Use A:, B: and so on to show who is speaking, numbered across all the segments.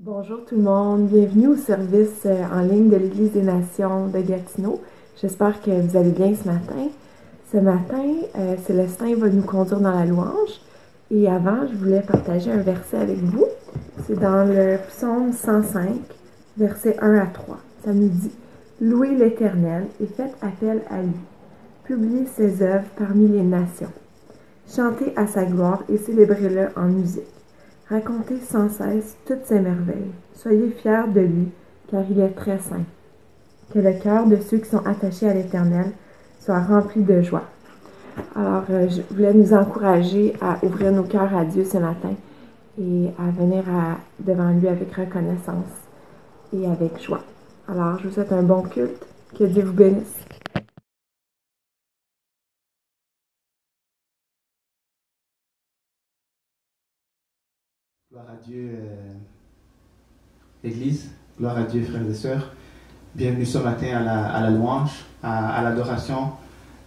A: Bonjour tout le monde, bienvenue au service en ligne de l'Église des Nations de Gatineau. J'espère que vous allez bien ce matin. Ce matin, Célestin va nous conduire dans la louange. Et avant, je voulais partager un verset avec vous. C'est dans le psaume 105, versets 1 à 3. Ça nous dit « Louez l'Éternel et faites appel à lui. Publiez ses œuvres parmi les nations. Chantez à sa gloire et célébrez-le en musique. Racontez sans cesse toutes ses merveilles. Soyez fiers de lui, car il est très saint. Que le cœur de ceux qui sont attachés à l'Éternel soit rempli de joie. » Alors, je voulais nous encourager à ouvrir nos cœurs à Dieu ce matin et à venir devant lui avec reconnaissance et avec joie. Alors, je vous souhaite un bon culte. Que Dieu vous bénisse.
B: Gloire à Dieu, Église, gloire à Dieu, frères et sœurs. Bienvenue ce matin à la louange, à l'adoration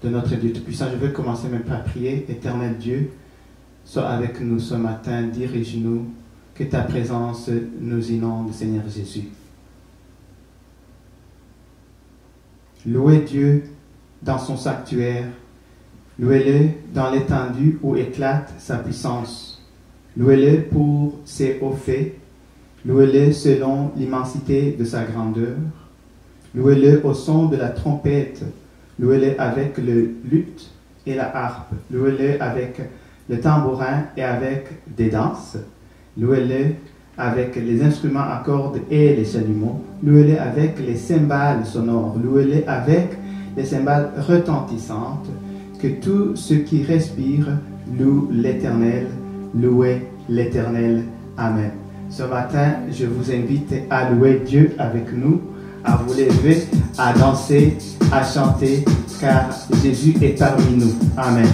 B: de notre Dieu Tout-Puissant. Je vais commencer même par prier. Éternel Dieu, sois avec nous ce matin, dirige-nous, que ta présence nous inonde, Seigneur Jésus. Louez Dieu dans son sanctuaire, louez-le dans l'étendue où éclate sa puissance. Louez-le pour ses hauts faits, louez-le selon l'immensité de sa grandeur, louez-le au son de la trompette, louez-le avec le luth et la harpe, louez-le avec le tambourin et avec des danses, louez-le avec les instruments à cordes et les chalumeaux, louez-le avec les cymbales sonores, louez-le avec les cymbales retentissantes, que tout ce qui respire loue l'Éternel. Louez l'Éternel. Amen. Ce matin, je vous invite à louer Dieu avec nous, à vous lever, à danser, à chanter, car Jésus est parmi nous. Amen.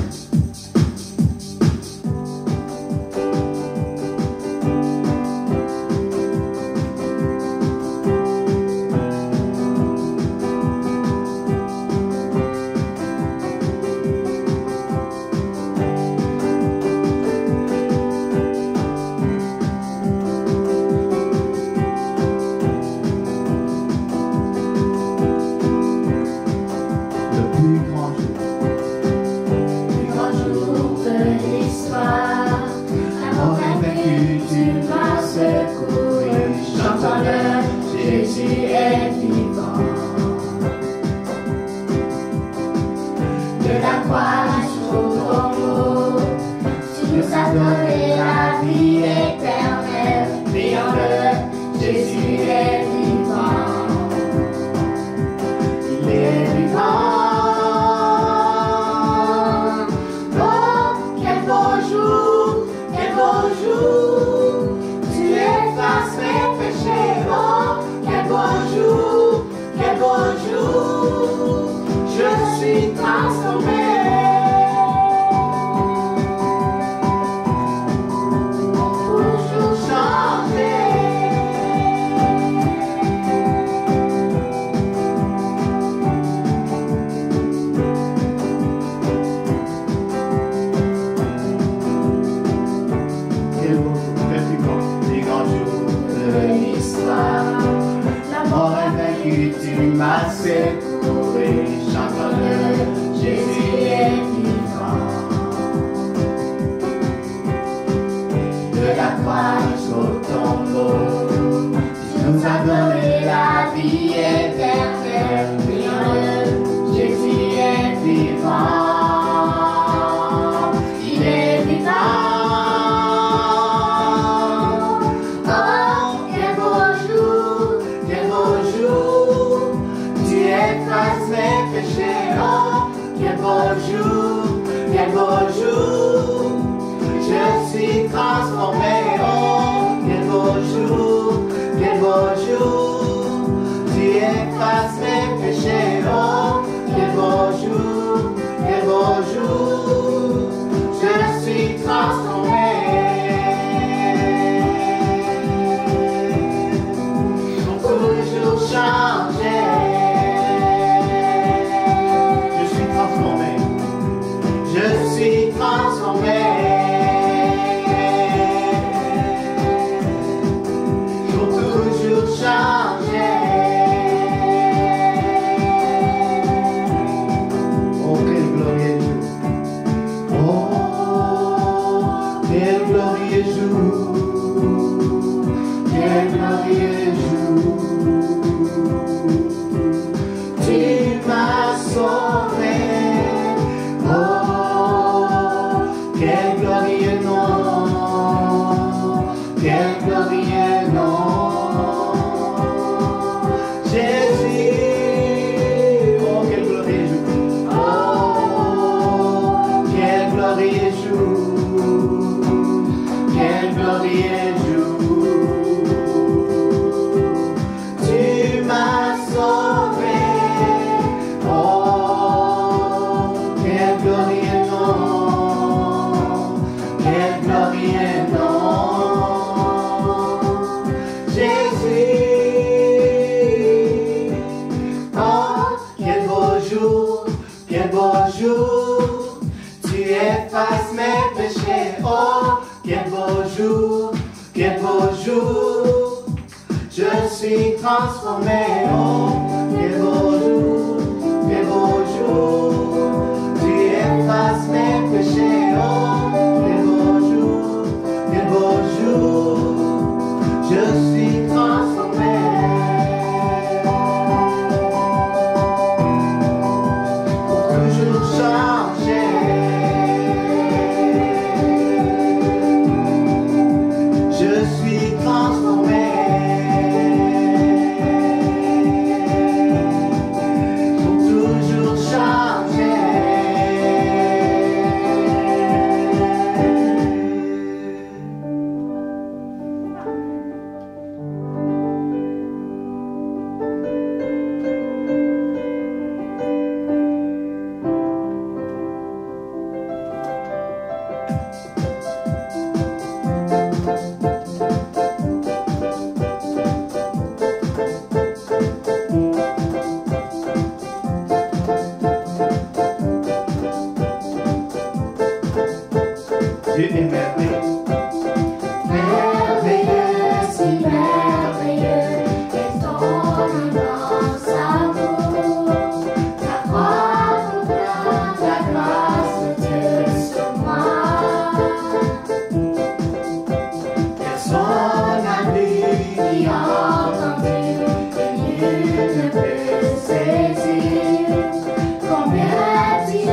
C: Je suis transformé, oh, quel beau jour.
B: quel beau jour, je suis transformé. Oh, quel beau jour, tu effaces mes péchés. Oh, quel beau jour, je suis transformé. Pour toujours changer. Je suis transformé. Pour toujours changer. Dieu est merveilleux.
C: Merveilleux, si merveilleux est ton immense amour. Ta croix proclame la grâce de Dieu sur moi. Personne n'a vu ni entendu, et nul ne peut saisir combien tu es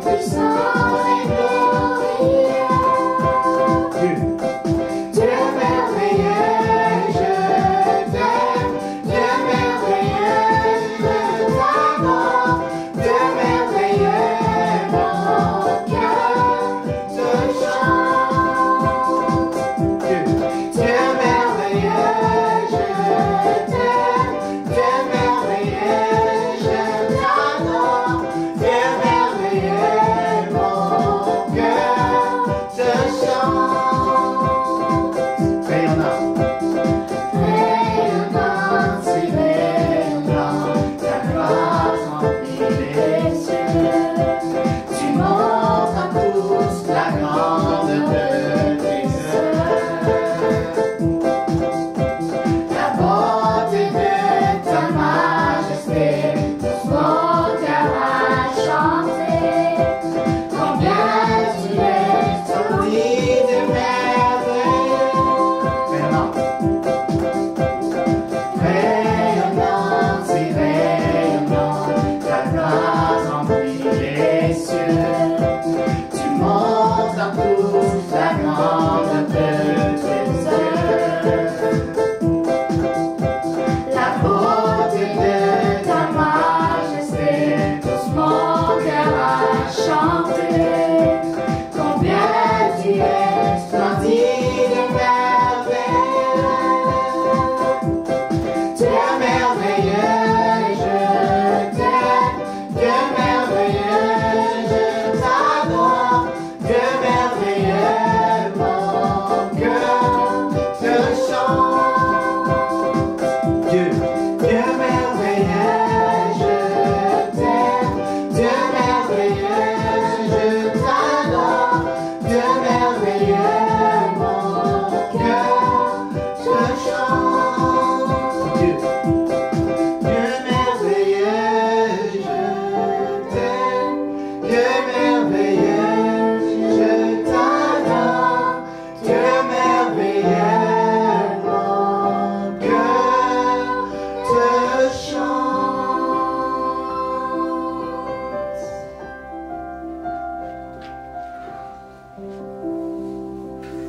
C: puissant et glorieux. Dieu merveilleux, je t'aime. Dieu merveilleux, je t'adore. Dieu merveilleux, mon cœur te chante. Dieu merveilleux, je t'aime. Dieu merveilleux, je t'adore. Dieu merveilleux, mon cœur te chante.
B: Rayonnant.
C: Rayonnant, si rayonnant, ta grâce remplit les cieux. Tu montres à tous la grandeur de tes œuvres. La beauté de ta majesté, tous mon cœur a chanté. Combien tu es
B: Sorti de merveille. Rayonnant.
C: rayonnant, si rayonnant, ta grâce remplit les cieux. Tu montres à tous la grandeur de tes œuvres. La beauté de ta majesté, tous mon cœur a chanté. Combien tu es splendide et merveilleux. Tu es merveilleux, je t'aime. Tu es merveilleux, je t'adore. Tu es merveilleux, mon cœur te chante.
B: Dieu.
C: Dieu merveilleux, je t'aime. Dieu merveilleux, je t'adore. Dieu merveilleux, mon cœur te chante.
B: Dieu.
C: Dieu merveilleux, je t'aime. Dieu merveilleux, je t'adore. Dieu merveilleux, mon cœur te chante.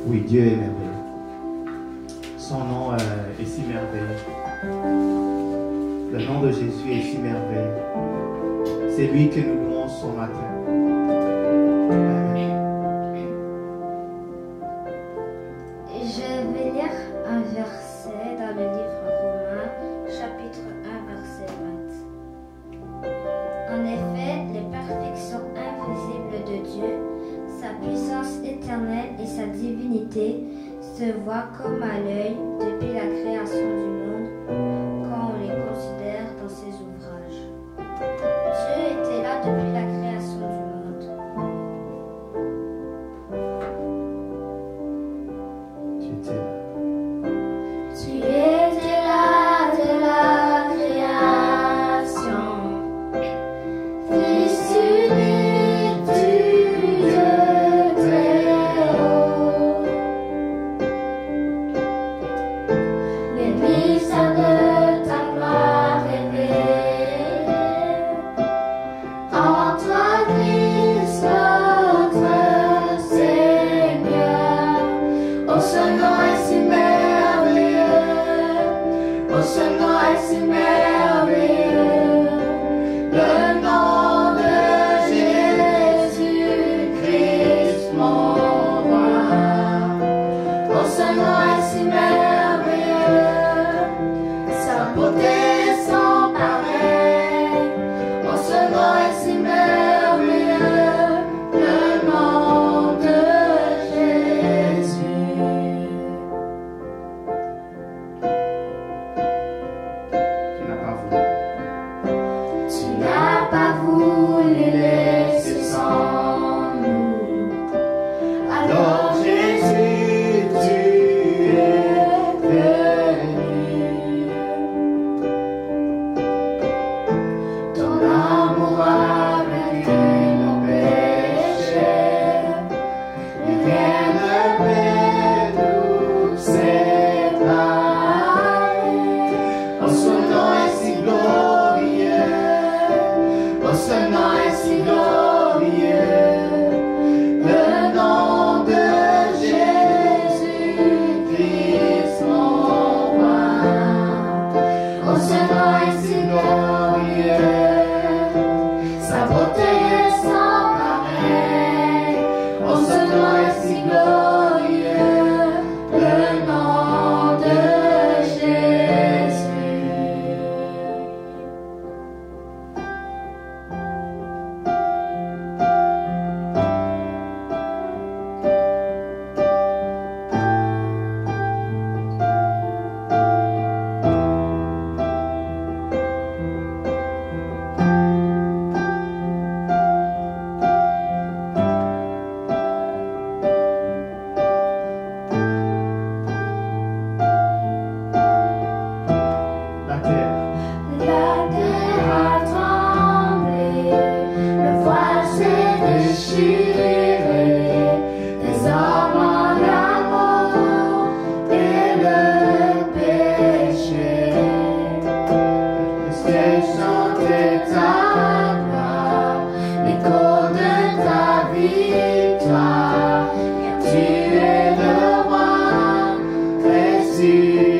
B: Oui, Dieu est merveilleux. Son nom est si merveilleux. Le nom de Jésus est si merveilleux. C'est lui que nous louons ce matin. Amen.
D: Je vais lire un verset dans le livre Romains, chapitre 1, verset 20. En effet, les perfections invisibles de Dieu, sa puissance éternelle et sa divinité se voient comme à l'œil depuis la création du monde, quand on les considère dans ses ouvrages. Dieu était là depuis la création du monde.
B: Tu étais là.
D: mystère de ta gloire révélée. En toi, Christ, notre Seigneur. Oh, ce nom est si merveilleux. Oh, ce nom est si merveilleux. Le nom de Jésus-Christ, mon roi. Oh, ce nom est si merveilleux. Sa beauté est sans pareil. Oh, ce nom est si merveilleux. Le nom de Jésus.
B: Tu n'as pas voulu.
D: Tu n'as pas voulu laisser sans nous. Alors Jésus, tu es venu. Ton amour a vaincu nos péchés. Et rien ne peut nous séparer. Oh, ce nom est si glorieux. Oh, ce nom est si glorieux. Le nom de Jésus-Christ, mon roi. Oh, ce nom est si glorieux. Sa beauté est sans pareil. Oh, ce nom est si glorieux. Le nom de Jésus.
B: La terre,
D: La terre a tremblé, le voile s'est déchiré, les hommes en l'amour et le péché. J'ai chanté ta gloire, l'écho de ta victoire, car tu es le roi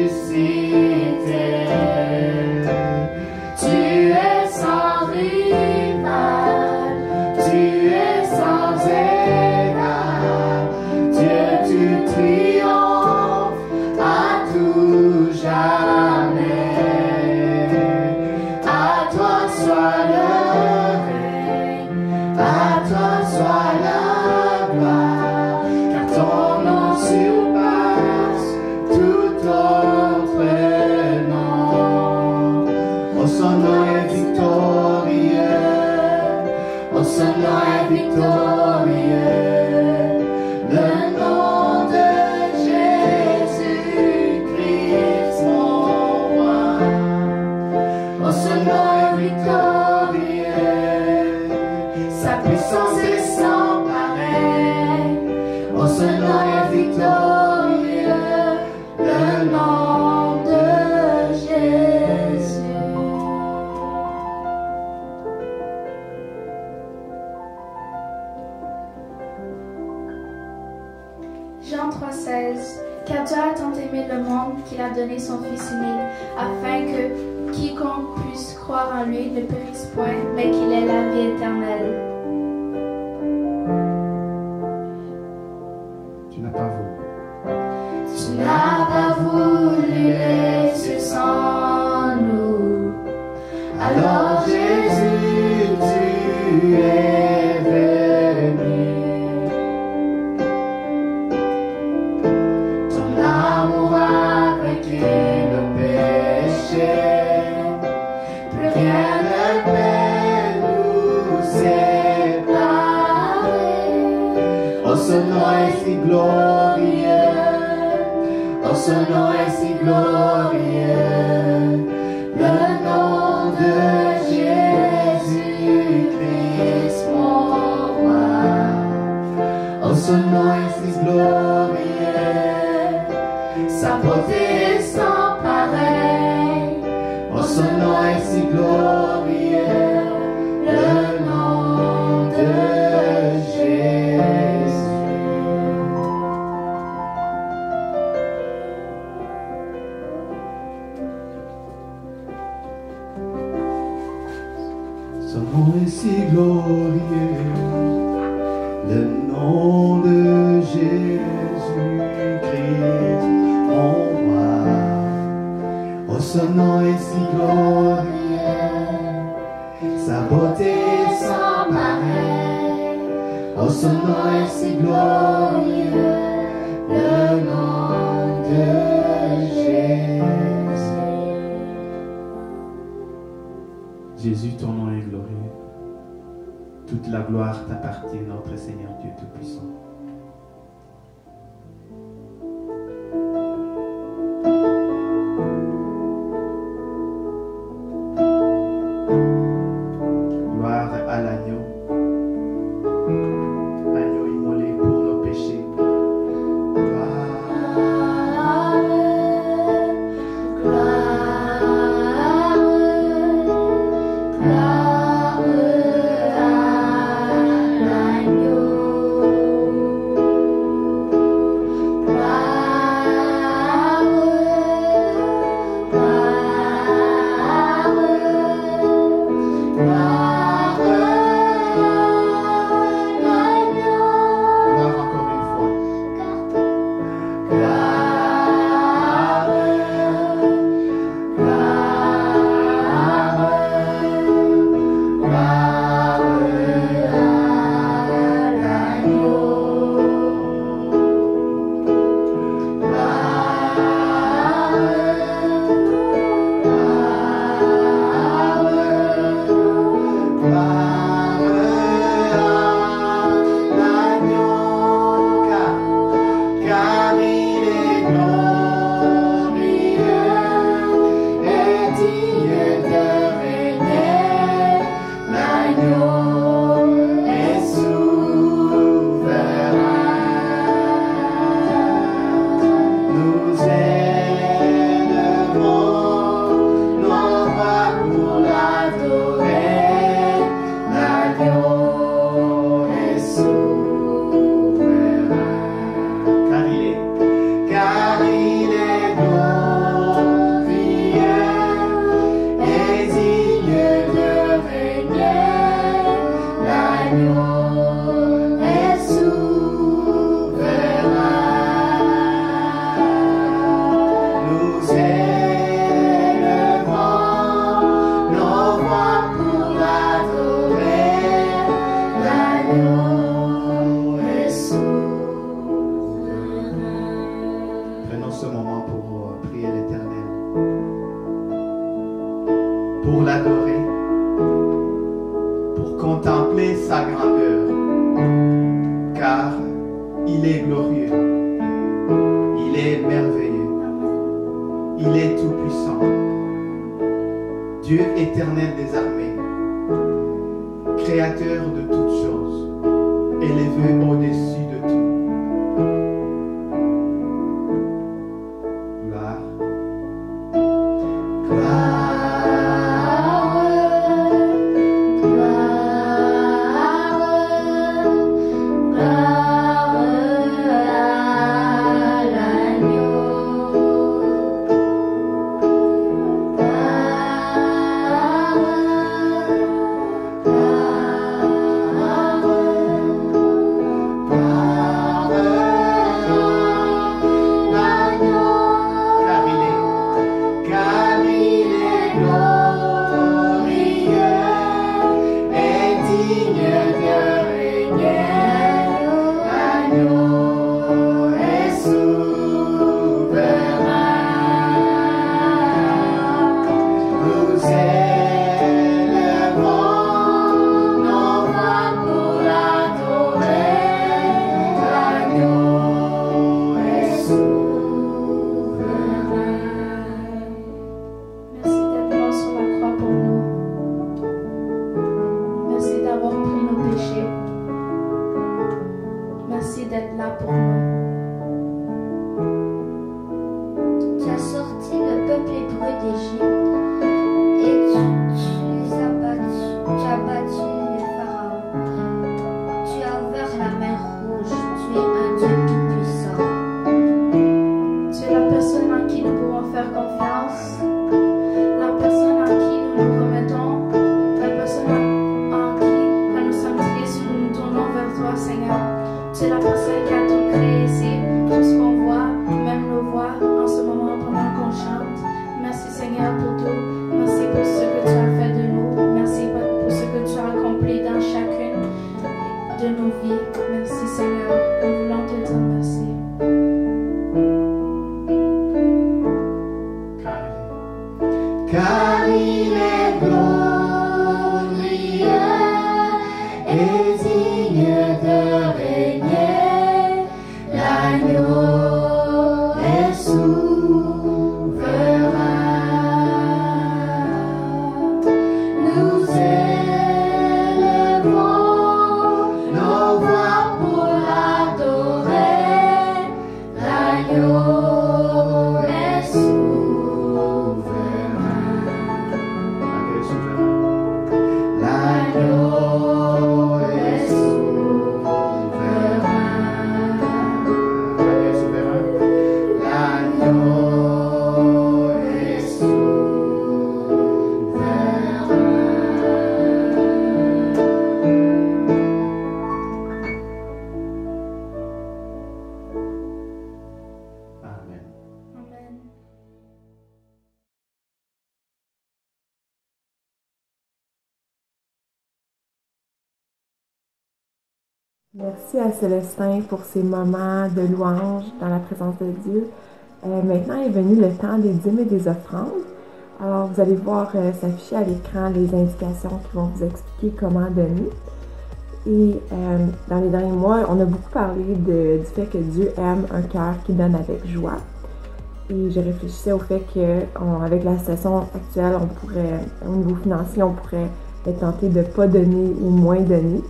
D: ressuscité. Tu es sans rival, tu es sans égal, Dieu tu triomphes à tout jamais. À toi soit le règne, à toi soit la gloire, car ton nom surpasse tout autre nom. Oh, son nom est victorieux. Oh, son nom est victorieux. Le nom de Jésus-Christ, mon roi. Oh, son nom est victorieux. Sa puissance est sans pareil. Oh, son nom est victorieux. Le nom de Jésus.
E: Jean 3,16 Car Dieu a tant aimé le monde qu'il a donné son Fils unique, afin que quiconque puisse croire en lui ne périsse point, mais qu'il ait la vie éternelle.
B: tu n'as pas voulu.
D: Tu n'as pas voulu laisser sans nous. Alors Jésus, tu es venu. Ton amour a vaincu le péché. Plus rien ne peut nous séparer.
C: Oh, ce nom est si glorieux. Oh, ce nom est si glorieux. Le nom de Jésus-Christ, mon roi. Oh, ce nom est si glorieux. Sa beauté est sans pareil. son nom est si glorieux, le nom de Jésus. Son nom est si glorieux, le nom de Jésus-Christ, mon roi. Oh, son nom est si glorieux, sa beauté sans pareil. Oh, son nom est si glorieux, le nom de Jésus.
B: Jésus, ton nom est glorieux. Toute la gloire t'appartient, notre Seigneur Dieu Tout-Puissant. Gloire à l'agneau. Agneau immolé pour nos péchés. Pour l'adorer, pour contempler sa grandeur, car il est glorieux, il est merveilleux, il est tout-puissant, Dieu éternel des armées, créateur de toutes choses, élevé au-dessus de tout.
D: Tu as sorti le peuple hébreu d'Égypte
E: qui nous pouvons faire confiance, la personne à qui nous nous remettons, la personne en qui, quand nous sommes tristes, nous nous tournons vers toi, Seigneur. Tu es la personne qui a tout créé ici, tout ce qu'on voit, même nos voix en ce moment pendant qu'on chante. Merci Seigneur pour tout. Merci pour ce que tu as fait de nous. Merci pour ce que tu as accompli dans chacune de nos vies. Merci Seigneur. Nous voulons te dire merci.
C: Car il est glorieux et digne de régner, l'agneau est souverain. Nous élevons nos voix pour l'adorer, l'agneau est souverain. L'agneau est souverain. L'agneau est
B: Amen.
E: Amen.
A: Merci à Célestin pour ces moments de louange dans la présence de Dieu. Maintenant est venu le temps des dîmes et des offrandes. Alors, vous allez voir s'afficher à l'écran les indications qui vont vous expliquer comment donner. Et dans les derniers mois, on a beaucoup parlé du fait que Dieu aime un cœur qui donne avec joie. Et je réfléchissais au fait qu'avec la situation actuelle, on pourrait, au niveau financier, on pourrait être tenté de ne pas donner ou moins donner.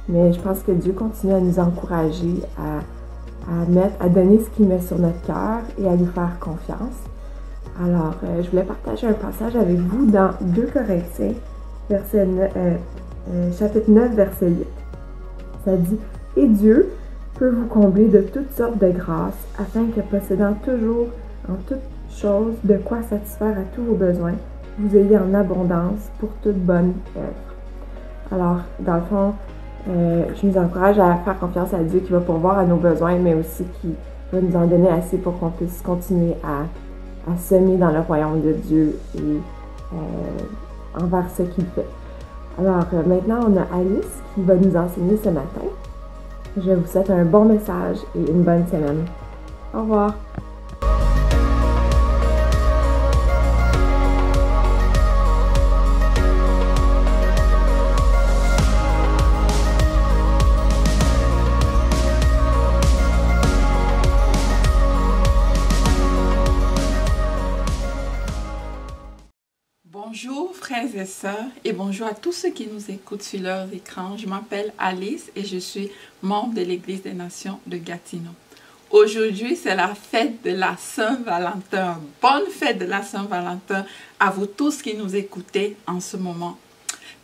A: Mais je pense que Dieu continue à nous encourager à donner ce qu'il met sur notre cœur et à lui faire confiance. Alors, je voulais partager un passage avec vous dans 2 Corinthiens, chapitre 9, verset 8. Ça dit « Et Dieu peut vous combler de toutes sortes de grâces, afin que, possédant toujours en toutes choses de quoi satisfaire à tous vos besoins, vous ayez en abondance pour toute bonne œuvre. » Alors, dans le fond, je nous encourage à faire confiance à Dieu qui va pourvoir à nos besoins, mais aussi qui va nous en donner assez pour qu'on puisse continuer à semer dans le royaume de Dieu et envers ce qu'il fait. Alors maintenant, on a Alice qui va nous enseigner ce matin. Je vous souhaite un bon message et une bonne semaine. Au revoir!
F: Bonjour frères et sœurs et bonjour à tous ceux qui nous écoutent sur leurs écrans. Je m'appelle Alice et je suis membre de l'Église des Nations de Gatineau. Aujourd'hui, c'est la fête de la Saint-Valentin. Bonne fête de la Saint-Valentin à vous tous qui nous écoutez en ce moment.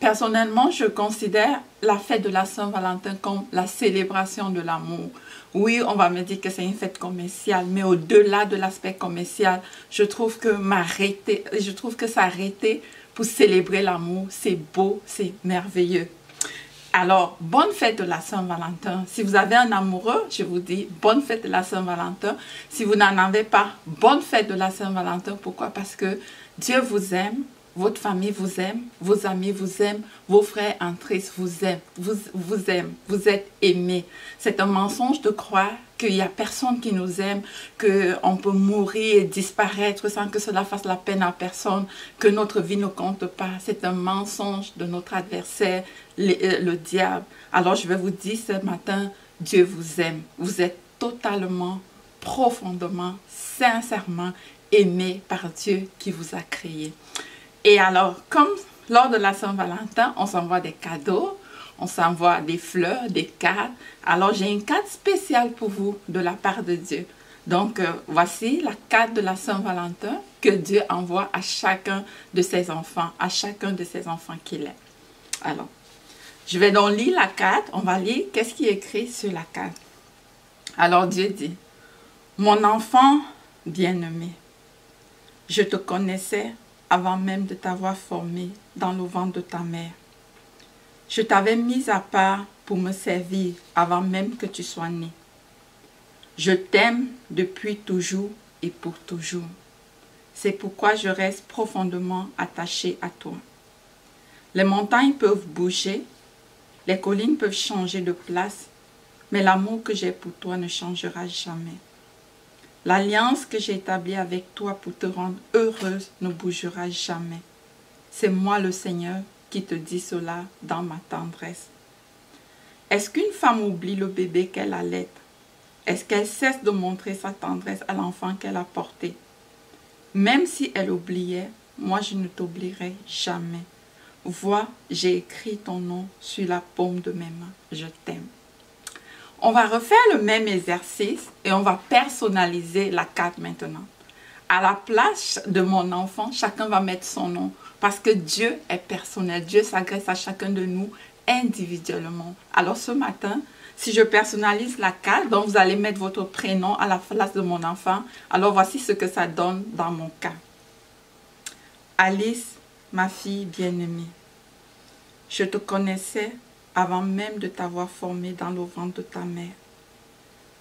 F: Personnellement, je considère la fête de la Saint-Valentin comme la célébration de l'amour. Oui, on va me dire que c'est une fête commerciale, mais au-delà de l'aspect commercial, je trouve que s'arrêter pour célébrer l'amour, c'est beau, c'est merveilleux. Alors, bonne fête de la Saint-Valentin. Si vous avez un amoureux, je vous dis bonne fête de la Saint-Valentin. Si vous n'en avez pas, bonne fête de la Saint-Valentin. Pourquoi? Parce que Dieu vous aime. Votre famille vous aime, vos amis vous aiment, vos frères en Christ vous aiment, vous êtes aimés. C'est un mensonge de croire qu'il n'y a personne qui nous aime, qu'on peut mourir et disparaître sans que cela fasse la peine à personne, que notre vie ne compte pas. C'est un mensonge de notre adversaire, le diable. Alors je vais vous dire ce matin, Dieu vous aime. Vous êtes totalement, profondément, sincèrement aimé par Dieu qui vous a créé. Et alors, comme lors de la Saint-Valentin, on s'envoie des cadeaux, on s'envoie des fleurs, des cartes. Alors, j'ai une carte spéciale pour vous de la part de Dieu. Donc, voici la carte de la Saint-Valentin que Dieu envoie à chacun de ses enfants, qu'il est. Alors, je vais donc lire la carte. On va lire qu'est-ce qui est écrit sur la carte. Alors, Dieu dit, « Mon enfant bien-aimé, Je te connaissais avant même de t'avoir formé dans le ventre de ta mère. Je t'avais mis à part pour me servir avant même que tu sois né. Je t'aime depuis toujours et pour toujours. C'est pourquoi je reste profondément attaché à toi. Les montagnes peuvent bouger, les collines peuvent changer de place, mais l'amour que j'ai pour toi ne changera jamais. L'alliance que j'ai établie avec toi pour te rendre heureuse ne bougera jamais. C'est moi le Seigneur qui te dit cela dans ma tendresse. Est-ce qu'une femme oublie le bébé qu'elle allait? Est-ce qu'elle cesse de montrer sa tendresse à l'enfant qu'elle a porté? Même si elle oubliait, moi je ne t'oublierai jamais. Vois, j'ai écrit ton nom sur la paume de mes mains. Je t'aime. On va refaire le même exercice et on va personnaliser la carte maintenant. À la place de mon enfant, chacun va mettre son nom parce que Dieu est personnel. Dieu s'adresse à chacun de nous individuellement. Alors ce matin, si je personnalise la carte, donc vous allez mettre votre prénom à la place de mon enfant. Alors voici ce que ça donne dans mon cas. Alice, ma fille bien-aimée, je te connaissais avant même de t'avoir formé dans le ventre de ta mère.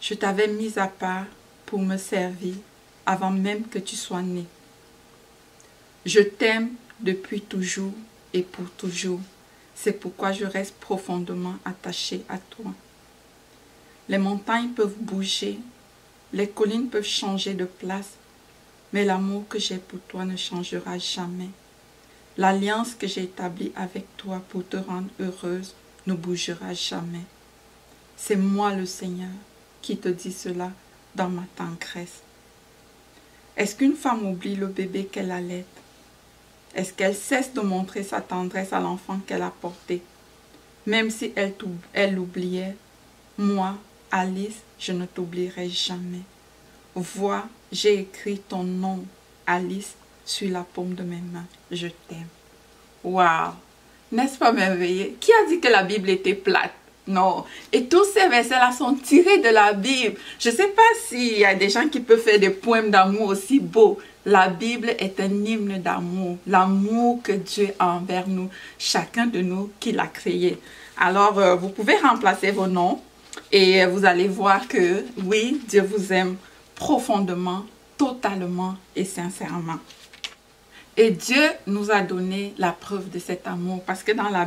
F: Je t'avais mise à part pour me servir avant même que tu sois né. Je t'aime depuis toujours et pour toujours. C'est pourquoi je reste profondément attachée à toi. Les montagnes peuvent bouger, les collines peuvent changer de place, mais l'amour que j'ai pour toi ne changera jamais. L'alliance que j'ai établie avec toi pour te rendre heureuse ne bougera jamais. C'est moi le Seigneur qui te dit cela dans ma tendresse. Est-ce qu'une femme oublie le bébé qu'elle allait? Est-ce qu'elle cesse de montrer sa tendresse à l'enfant qu'elle a porté? Même si elle l'oubliait, moi, Alice, je ne t'oublierai jamais. Vois, j'ai écrit ton nom, Alice, sur la paume de mes mains. Je t'aime. Waouh! N'est-ce pas merveilleux? Qui a dit que la Bible était plate? Non. Et tous ces versets-là sont tirés de la Bible. Je ne sais pas s'il y a des gens qui peuvent faire des poèmes d'amour aussi beaux. La Bible est un hymne d'amour. L'amour que Dieu a envers nous, chacun de nous qui l'a créé. Alors, vous pouvez remplacer vos noms et vous allez voir que, oui, Dieu vous aime profondément, totalement et sincèrement. Et Dieu nous a donné la preuve de cet amour. Parce que dans la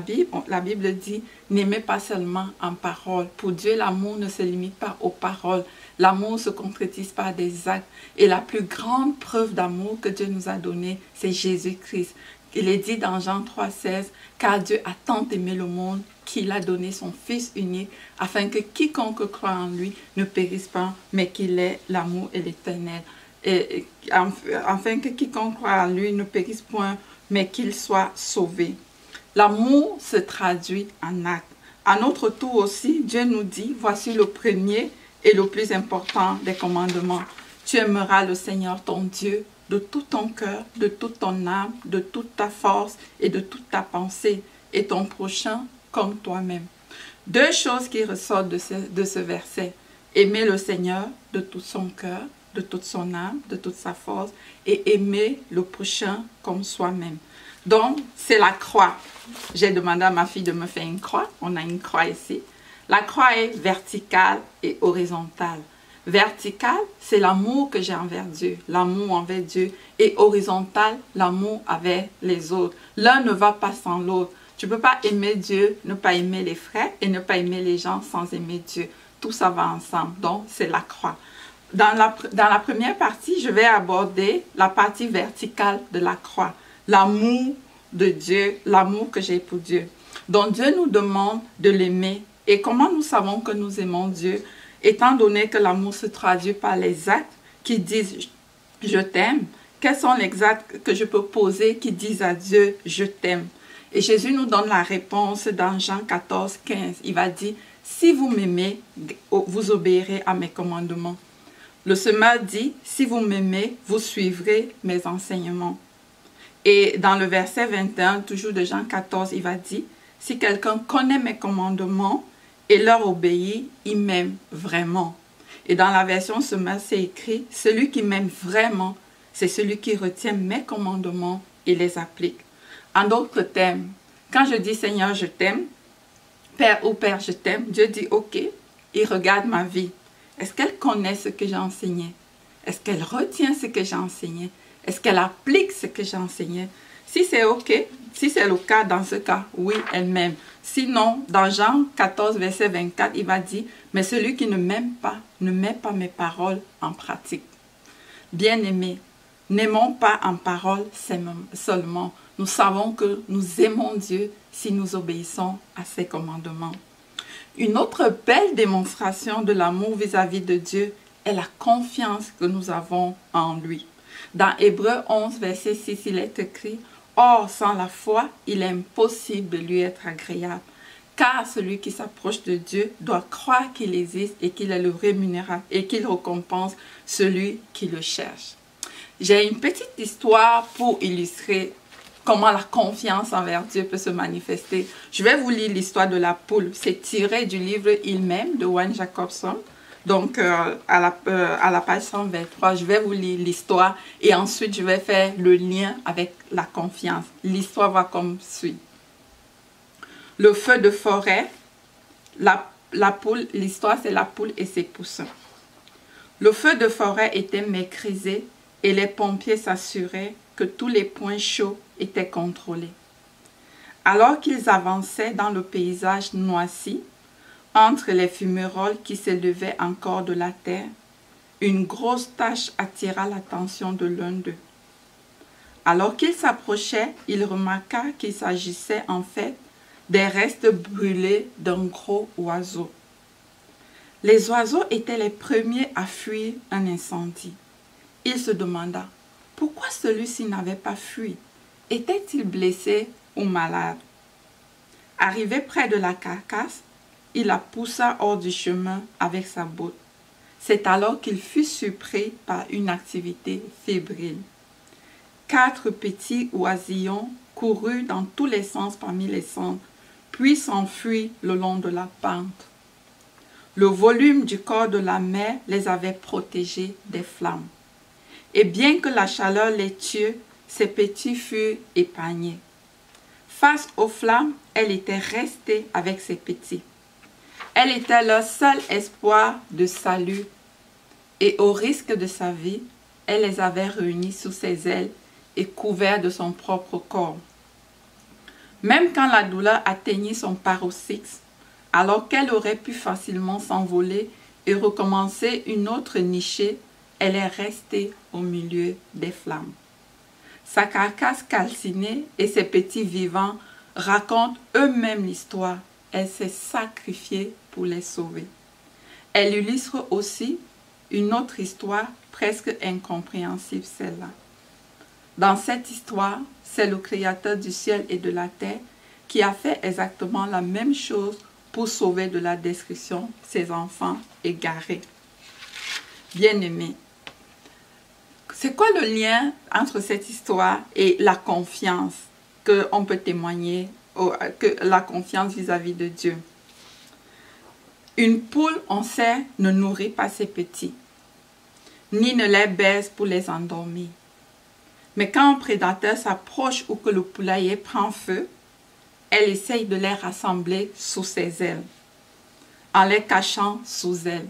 F: Bible dit, n'aimez pas seulement en parole. Pour Dieu, l'amour ne se limite pas aux paroles. L'amour se concrétise par des actes. Et la plus grande preuve d'amour que Dieu nous a donnée, c'est Jésus-Christ. Il est dit dans Jean 3,16, car Dieu a tant aimé le monde qu'il a donné son Fils unique, afin que quiconque croit en lui ne périsse pas, mais qu'il ait l'amour et l'éternel. Et afin que quiconque croit en lui ne périsse point, mais qu'il soit sauvé. L'amour se traduit en acte. À notre tour aussi, Dieu nous dit, voici le premier et le plus important des commandements. Tu aimeras le Seigneur ton Dieu de tout ton cœur, de toute ton âme, de toute ta force et de toute ta pensée, et ton prochain comme toi-même. Deux choses qui ressortent de ce verset. Aimer le Seigneur de tout son cœur, de toute son âme, de toute sa force, et aimer le prochain comme soi-même. Donc, c'est la croix. J'ai demandé à ma fille de me faire une croix. On a une croix ici. La croix est verticale et horizontale. Verticale, c'est l'amour que j'ai envers Dieu, l'amour envers Dieu. Et horizontal, l'amour avec les autres. L'un ne va pas sans l'autre. Tu ne peux pas aimer Dieu, ne pas aimer les frères et ne pas aimer les gens sans aimer Dieu. Tout ça va ensemble. Donc, c'est la croix. Dans la première partie, je vais aborder la partie verticale de la croix. L'amour de Dieu, l'amour que j'ai pour Dieu. Donc, Dieu nous demande de l'aimer. Et comment nous savons que nous aimons Dieu? Étant donné que l'amour se traduit par les actes qui disent « je t'aime », quels sont les actes que je peux poser qui disent à Dieu « je t'aime » Et Jésus nous donne la réponse dans Jean 14, 15. Il va dire « si vous m'aimez, vous obéirez à mes commandements ». Le semeur dit « si vous m'aimez, vous suivrez mes enseignements ». Et dans le verset 21, toujours de Jean 14, il va dire « si quelqu'un connaît mes commandements et leur obéit, il m'aime vraiment ». Et dans la version semeur, c'est écrit « celui qui m'aime vraiment c'est celui qui retient mes commandements et les applique. En d'autres termes, quand je dis Seigneur, je t'aime, Père ou Père, je t'aime, Dieu dit ok, il regarde ma vie. Est-ce qu'elle connaît ce que j'ai enseigné? Est-ce qu'elle retient ce que j'ai enseigné? Est-ce qu'elle applique ce que j'ai enseigné? Si c'est ok, si c'est le cas, dans ce cas, oui, elle m'aime. Sinon, dans Jean 14, verset 24, il va dire, mais celui qui ne m'aime pas, ne met pas mes paroles en pratique. Bien-aimés, n'aimons pas en parole seulement. Nous savons que nous aimons Dieu si nous obéissons à ses commandements. Une autre belle démonstration de l'amour vis-à-vis de Dieu est la confiance que nous avons en lui. Dans Hébreux 11, verset 6, il est écrit « Or, sans la foi, il est impossible de lui être agréable, car celui qui s'approche de Dieu doit croire qu'il existe et qu'il est le rémunérable et qu'il récompense celui qui le cherche. » J'ai une petite histoire pour illustrer comment la confiance envers Dieu peut se manifester. Je vais vous lire l'histoire de la poule. C'est tiré du livre Il m'aime de Wayne Jacobson. Donc, à la page 123, je vais vous lire l'histoire et ensuite, je vais faire le lien avec la confiance. L'histoire va comme suit. Le feu de forêt, la poule, l'histoire c'est la poule et ses poussins. Le feu de forêt était maîtrisé et les pompiers s'assuraient que tous les points chauds étaient contrôlés. Alors qu'ils avançaient dans le paysage noirci, entre les fumerolles qui s'élevaient encore de la terre, une grosse tache attira l'attention de l'un d'eux. Alors qu'il s'approchait, il remarqua qu'il s'agissait en fait des restes brûlés d'un gros oiseau. Les oiseaux étaient les premiers à fuir un incendie. Il se demanda pourquoi celui-ci n'avait pas fui. Était-il blessé ou malade? Arrivé près de la carcasse, il la poussa hors du chemin avec sa botte. C'est alors qu'il fut surpris par une activité fébrile. 4 petits oisillons coururent dans tous les sens parmi les cendres, puis s'enfuirent le long de la pente. Le volume du corps de la mère les avait protégés des flammes. Et bien que la chaleur les tue, ces petits furent épargnés. Face aux flammes, elle était restée avec ses petits. Elle était leur seul espoir de salut. Et au risque de sa vie, elle les avait réunis sous ses ailes et couverts de son propre corps. Même quand la douleur atteignit son paroxysme, alors qu'elle aurait pu facilement s'envoler et recommencer une autre nichée, elle est restée au milieu des flammes. Sa carcasse calcinée et ses petits vivants racontent eux-mêmes l'histoire. Elle s'est sacrifiée pour les sauver. Elle illustre aussi une autre histoire presque incompréhensible, celle-là. Dans cette histoire, c'est le Créateur du ciel et de la terre qui a fait exactement la même chose pour sauver de la destruction ses enfants égarés. Bien-aimés, c'est quoi le lien entre cette histoire et la confiance qu'on peut témoigner, que la confiance vis-à-vis de Dieu? Une poule, on sait, ne nourrit pas ses petits, ni ne les baise pour les endormir. Mais quand un prédateur s'approche ou que le poulailler prend feu, elle essaye de les rassembler sous ses ailes, en les cachant sous elle.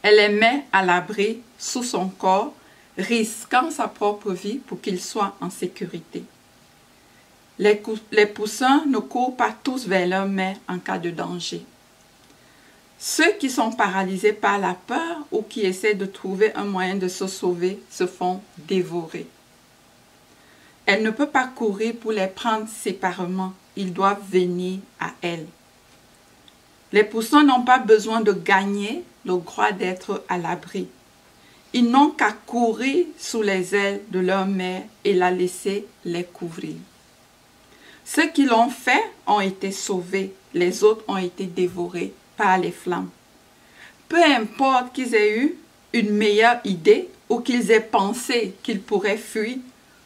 F: Elle les met à l'abri sous son corps, risquant sa propre vie pour qu'ils soient en sécurité. Les poussins ne courent pas tous vers leur mère en cas de danger. Ceux qui sont paralysés par la peur ou qui essaient de trouver un moyen de se sauver se font dévorer. Elle ne peut pas courir pour les prendre séparément. Ils doivent venir à elle. Les poussins n'ont pas besoin de gagner le droit d'être à l'abri. Ils n'ont qu'à courir sous les ailes de leur mère et la laisser les couvrir. Ceux qui l'ont fait ont été sauvés. Les autres ont été dévorés par les flammes. Peu importe qu'ils aient eu une meilleure idée ou qu'ils aient pensé qu'ils pourraient fuir,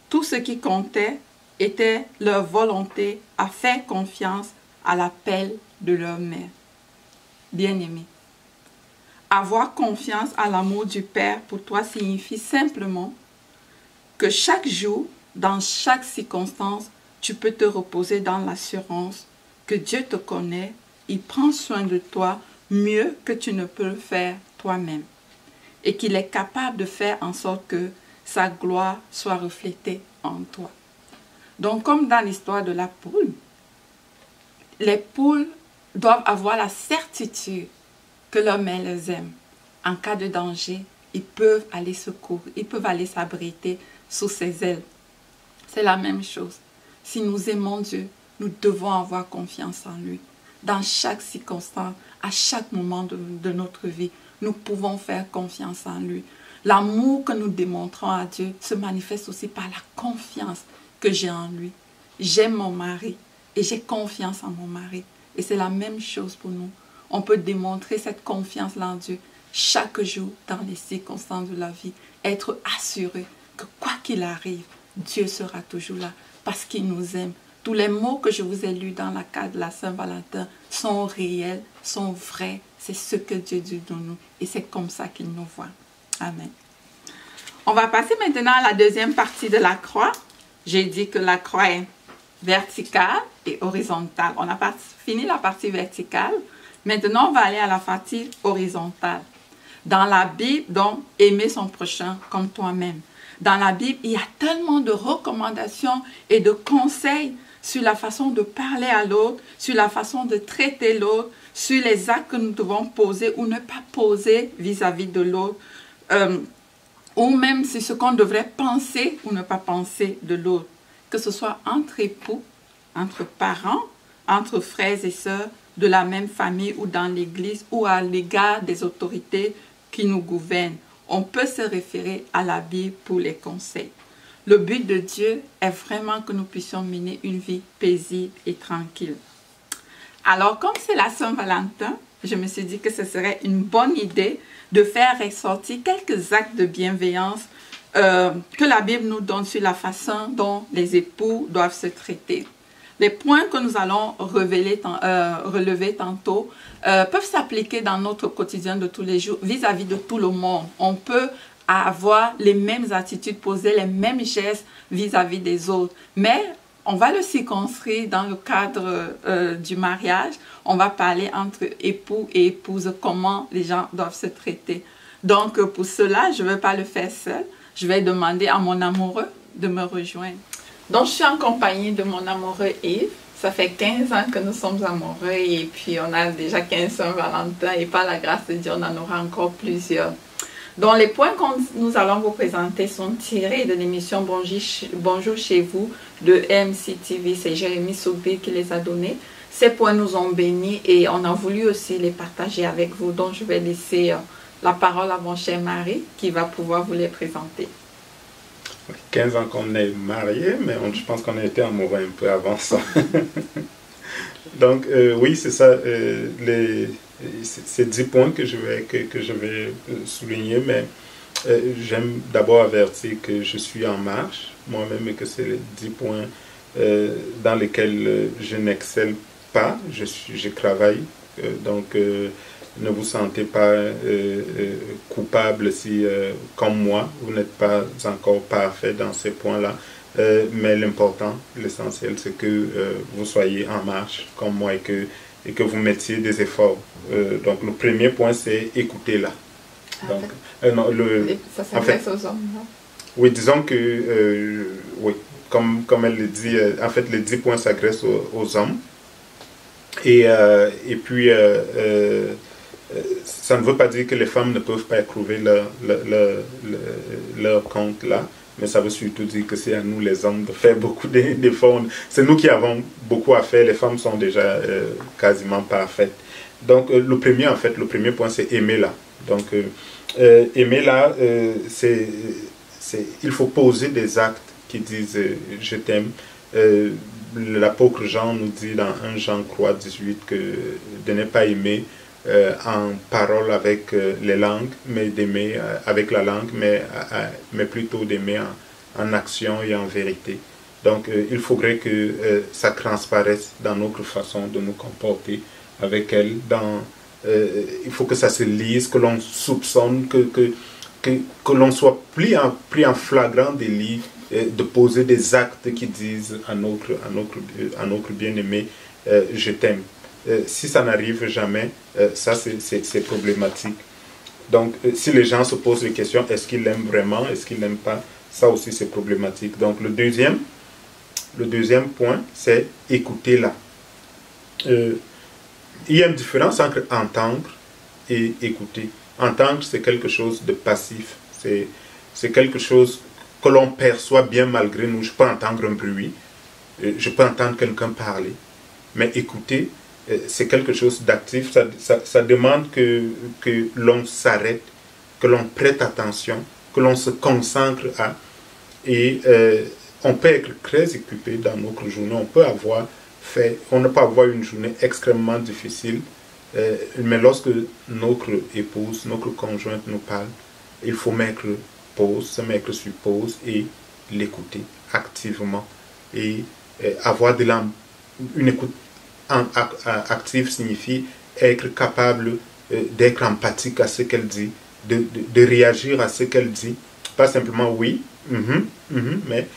F: tout ce qui comptait était leur volonté à faire confiance à l'appel de leur mère. Bien-aimés, avoir confiance à l'amour du Père pour toi signifie simplement que chaque jour, dans chaque circonstance, tu peux te reposer dans l'assurance que Dieu te connaît, il prend soin de toi mieux que tu ne peux le faire toi-même et qu'il est capable de faire en sorte que sa gloire soit reflétée en toi. Donc, comme dans l'histoire de la poule, les poules doivent avoir la certitude que leur mère les aime. En cas de danger, ils peuvent aller secourir, ils peuvent aller s'abriter sous ses ailes. C'est la même chose. Si nous aimons Dieu, nous devons avoir confiance en lui. Dans chaque circonstance, à chaque moment de notre vie, nous pouvons faire confiance en lui. L'amour que nous démontrons à Dieu se manifeste aussi par la confiance que j'ai en lui. J'aime mon mari et j'ai confiance en mon mari. Et c'est la même chose pour nous. On peut démontrer cette confiance-là en Dieu chaque jour dans les circonstances de la vie. Être assuré que quoi qu'il arrive, Dieu sera toujours là parce qu'il nous aime. Tous les mots que je vous ai lus dans la carte de la Saint-Valentin sont réels, sont vrais. C'est ce que Dieu dit de nous et c'est comme ça qu'il nous voit. Amen. On va passer maintenant à la deuxième partie de la croix. J'ai dit que la croix est verticale et horizontale. On a fini la partie verticale. Maintenant, on va aller à la partie horizontale. Dans la Bible, donc, aimer son prochain comme toi-même. Dans la Bible, il y a tellement de recommandations et de conseils sur la façon de parler à l'autre, sur la façon de traiter l'autre, sur les actes que nous devons poser ou ne pas poser vis-à-vis de l'autre, ou même sur ce qu'on devrait penser ou ne pas penser de l'autre. Que ce soit entre époux, entre parents, entre frères et sœurs, de la même famille ou dans l'église ou à l'égard des autorités qui nous gouvernent. On peut se référer à la Bible pour les conseils. Le but de Dieu est vraiment que nous puissions mener une vie paisible et tranquille. Alors, comme c'est la Saint-Valentin, je me suis dit que ce serait une bonne idée de faire ressortir quelques actes de bienveillance que la Bible nous donne sur la façon dont les époux doivent se traiter. Les points que nous allons relever tantôt peuvent s'appliquer dans notre quotidien de tous les jours vis-à-vis de tout le monde. On peut avoir les mêmes attitudes, poser les mêmes gestes vis-à-vis des autres. Mais on va le circonscrire dans le cadre du mariage. On va parler entre époux et épouse, comment les gens doivent se traiter. Donc pour cela, je ne vais pas le faire seul. Je vais demander à mon amoureux de me rejoindre. Donc, je suis en compagnie de mon amoureux Yves. Ça fait 15 ans que nous sommes amoureux et puis on a déjà 15 Saint-Valentin et par la grâce de Dieu, on en aura encore plusieurs. Donc, les points que nous allons vous présenter sont tirés de l'émission Bonjour chez vous de MCTV. C'est Jérémy Soubé qui les a donnés. Ces points nous ont bénis et on a voulu aussi les partager avec vous. Donc, je vais laisser la parole à mon cher mari qui va pouvoir vous les présenter.
G: 15 ans qu'on est mariés, mais je pense qu'on a été amoureux un peu avant ça. Donc, oui, c'est ça. C'est 10 points que je vais souligner, mais j'aime d'abord avertir que je suis en marche moi-même et que c'est les 10 points dans lesquels je n'excelle pas. Je travaille. Donc, ne vous sentez pas coupable si, comme moi, vous n'êtes pas encore parfait dans ces points-là. Mais l'important, l'essentiel, c'est que vous soyez en marche comme moi et que vous mettiez des efforts. Donc, le premier point, c'est écoutez-la. Donc,
F: ça s'adresse aux hommes, non?
G: Oui, disons que, oui, comme elle le dit, en fait, les 10 points s'adressent aux hommes. Et puis, ça ne veut pas dire que les femmes ne peuvent pas éprouver leur compte là, mais ça veut surtout dire que c'est à nous les hommes de faire beaucoup d'efforts. C'est nous qui avons beaucoup à faire, les femmes sont déjà quasiment parfaites. Donc le premier point c'est aimer-la. Donc aimer-la, il faut poser des actes qui disent je t'aime. L'apôtre Jean nous dit dans 1 Jean 3,18 que de ne pas aimer en parole avec les langues, mais d'aimer avec la langue, mais plutôt d'aimer en action et en vérité. Donc il faudrait que ça transparaisse dans notre façon de nous comporter avec elle. Il faut que ça se lise, que l'on soupçonne, que l'on soit pris en flagrant délit de poser des actes qui disent à notre bien-aimé, je t'aime. Si ça n'arrive jamais, ça c'est problématique. Donc si les gens se posent les questions, est-ce qu'ils l'aiment vraiment, est-ce qu'ils l'aiment pas, ça aussi c'est problématique. Donc le deuxième point, c'est écouter-la. Il y a une différence entre entendre et écouter. Entendre, c'est quelque chose de passif. C'est quelque chose que l'on perçoit bien malgré nous. Je peux entendre un bruit, je peux entendre quelqu'un parler. Mais écouter, c'est quelque chose d'actif. Ça demande que l'on s'arrête, que l'on prête attention, que l'on se concentre à. Et on peut être très occupé dans notre journée. On peut avoir une journée extrêmement difficile. Mais lorsque notre épouse, notre conjointe nous parle, il faut mettre pause, se mettre sur pause et l'écouter activement. Et avoir une écoute active signifie être capable d'être empathique à ce qu'elle dit, de réagir à ce qu'elle dit. Pas simplement oui, mais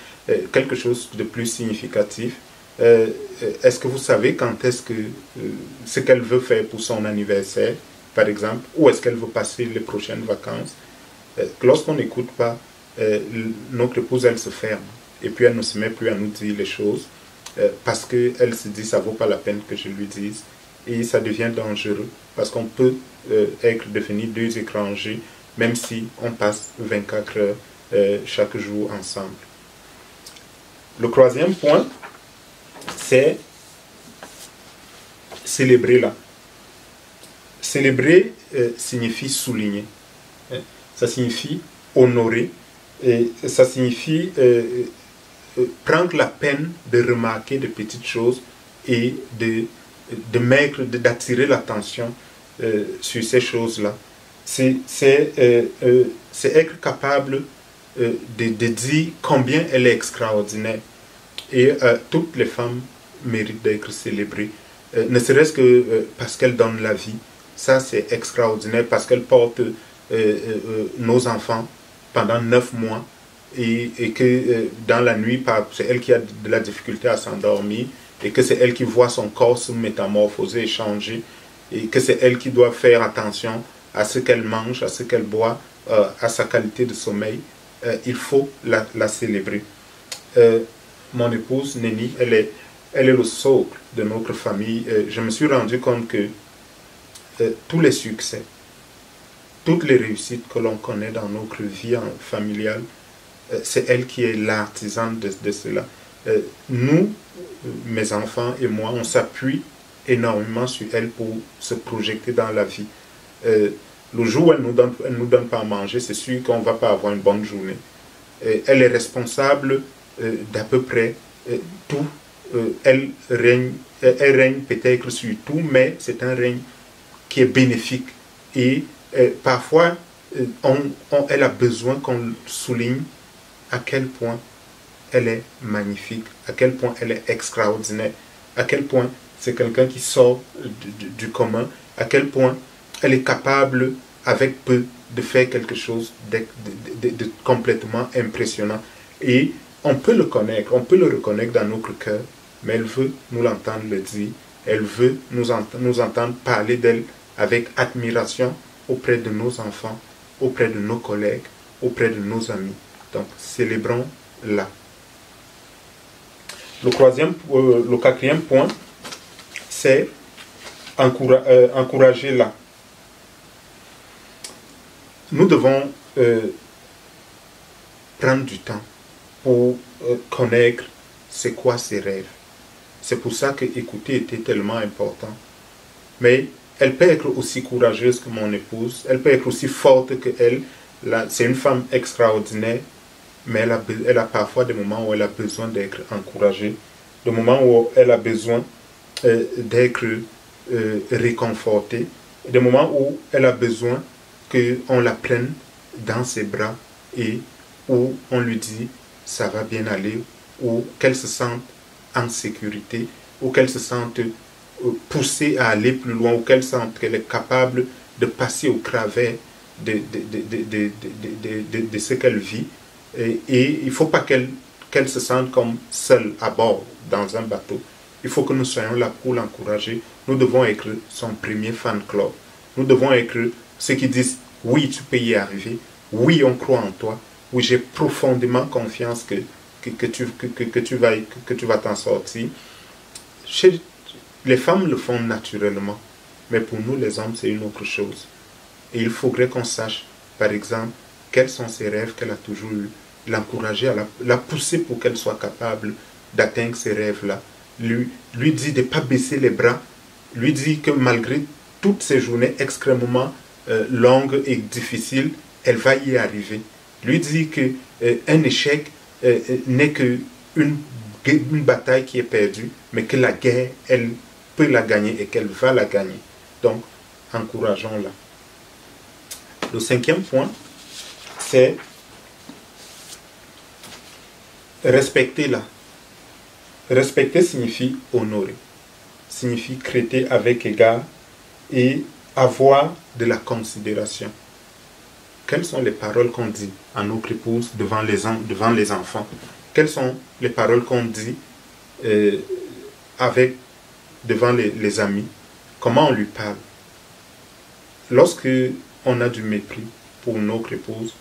G: quelque chose de plus significatif. Est-ce que vous savez quand est-ce que ce qu'elle veut faire pour son anniversaire, par exemple, ou est-ce qu'elle veut passer les prochaines vacances? Lorsqu'on n'écoute pas, notre épouse, elle se ferme. Et puis elle ne se met plus à nous dire les choses parce qu'elle se dit ça vaut pas la peine que je lui dise. Et ça devient dangereux parce qu'on peut être devenus deux étrangers même si on passe 24 heures chaque jour ensemble. Le troisième point, c'est célébrer là. Célébrer signifie souligner. Ça signifie honorer. Et ça signifie prendre la peine de remarquer de petites choses et d'attirer l'attention sur ces choses-là. C'est être capable de dire combien elle est extraordinaire. Et toutes les femmes méritent d'être célébrées. Ne serait-ce que parce qu'elles donnent la vie. Ça, c'est extraordinaire parce qu'elles portent nos enfants pendant 9 mois et que dans la nuit, c'est elle qui a de la difficulté à s'endormir et que c'est elle qui voit son corps se métamorphoser et changer et que c'est elle qui doit faire attention à ce qu'elle mange, à ce qu'elle boit, à sa qualité de sommeil. Il faut la célébrer. Mon épouse, Néni, elle est le socle de notre famille. Je me suis rendu compte que tous les succès, toutes les réussites que l'on connaît dans notre vie familiale, c'est elle qui est l'artisane de cela. Nous, mes enfants et moi, on s'appuie énormément sur elle pour se projeter dans la vie. Le jour où elle nous donne pas à manger, c'est sûr qu'on ne va pas avoir une bonne journée. Elle est responsable d'à peu près tout. Elle règne peut-être sur tout, mais c'est un règne qui est bénéfique. Et parfois, elle a besoin qu'on souligne à quel point elle est magnifique, à quel point elle est extraordinaire, à quel point c'est quelqu'un qui sort du commun, à quel point elle est capable, avec peu, de faire quelque chose de complètement impressionnant. Et on peut le connaître, on peut le reconnaître dans notre cœur, mais elle veut nous l'entendre le dire, elle veut nous entendre parler d'elle avec admiration auprès de nos enfants, auprès de nos collègues, auprès de nos amis. Donc, célébrons-la. Le quatrième point, c'est encourager-la. Nous devons prendre du temps pour connaître c'est quoi ses rêves. C'est pour ça que écouter était tellement important. Mais elle peut être aussi courageuse que mon épouse, elle peut être aussi forte que elle. C'est une femme extraordinaire, mais elle a parfois des moments où elle a besoin d'être encouragée, des moments où elle a besoin d'être réconfortée, des moments où elle a besoin qu'on la prenne dans ses bras et où on lui dit ça va bien aller, ou qu'elle se sente en sécurité, ou qu'elle se sente poussée à aller plus loin, ou qu'elle sente qu'elle est capable de passer au travers de ce qu'elle vit. Et il ne faut pas qu'elle se sente comme seule à bord dans un bateau. Il faut que nous soyons là pour l'encourager. Nous devons être son premier fan club. Nous devons être ceux qui disent « Oui, tu peux y arriver. Oui, on croit en toi. Oui, j'ai profondément confiance que tu vas t'en sortir. » Les femmes le font naturellement. Mais pour nous, les hommes, c'est une autre chose. Et il faudrait qu'on sache, par exemple, quels sont ses rêves qu'elle a toujours eus. L'encourager, la pousser pour qu'elle soit capable d'atteindre ces rêves-là. Lui dire de ne pas baisser les bras. Lui dire que malgré toutes ces journées extrêmement longues et difficiles, elle va y arriver. Lui dire qu'un échec n'est qu'une bataille qui est perdue, mais que la guerre, elle peut la gagner et qu'elle va la gagner. Donc, encourageons-la. Le 5e point, c'est respecter-la. Respecter signifie honorer, signifie traiter avec égard et avoir de la considération. Quelles sont les paroles qu'on dit à notre épouse devant les enfants? Quelles sont les paroles qu'on dit devant les amis? Comment on lui parle? Lorsque on a du mépris pour notre épouse,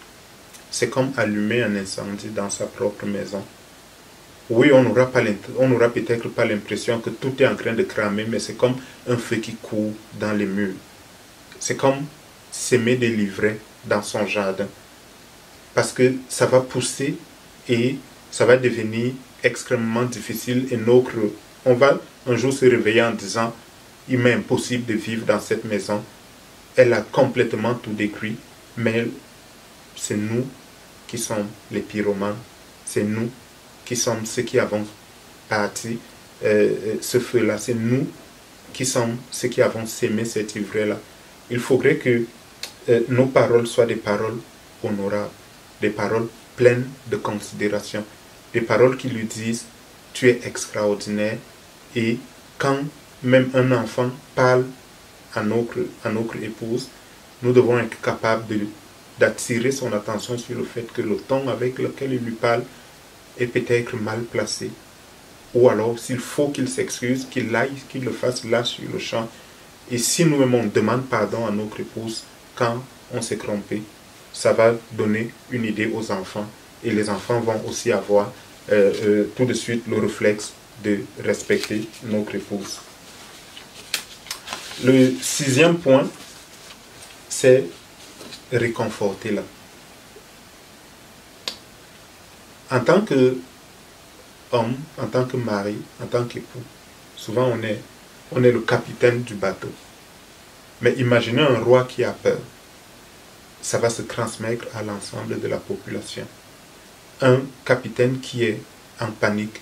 G: c'est comme allumer un incendie dans sa propre maison. Oui, on n'aura peut-être pas l'impression que tout est en train de cramer, mais c'est comme un feu qui court dans les murs. C'est comme s'aimer des livrets dans son jardin. Parce que ça va pousser et ça va devenir extrêmement difficile et on va un jour se réveiller en disant « Il m'est impossible de vivre dans cette maison. Elle a complètement tout détruit, mais c'est nous qui sommes les pyromanes. C'est nous qui sommes ceux qui avons parti ce feu-là. C'est nous qui sommes ceux qui avons sémé cet ivraie-là. » Il faudrait que nos paroles soient des paroles honorables, des paroles pleines de considération, des paroles qui lui disent « Tu es extraordinaire » et quand même un enfant parle à notre épouse, nous devons être capables d'attirer son attention sur le fait que le ton avec lequel il lui parle est peut-être mal placé. Ou alors, s'il faut qu'il s'excuse, qu'il le fasse là sur le champ. Et si nous-mêmes on demande pardon à notre épouse quand on s'est trompé, ça va donner une idée aux enfants. Et les enfants vont aussi avoir tout de suite le réflexe de respecter notre épouse. Le 6e point, c'est réconforter-la. En tant qu'homme, en tant que mari, en tant qu'époux, souvent on est le capitaine du bateau. Mais imaginez un roi qui a peur. Ça va se transmettre à l'ensemble de la population. Un capitaine qui est en panique,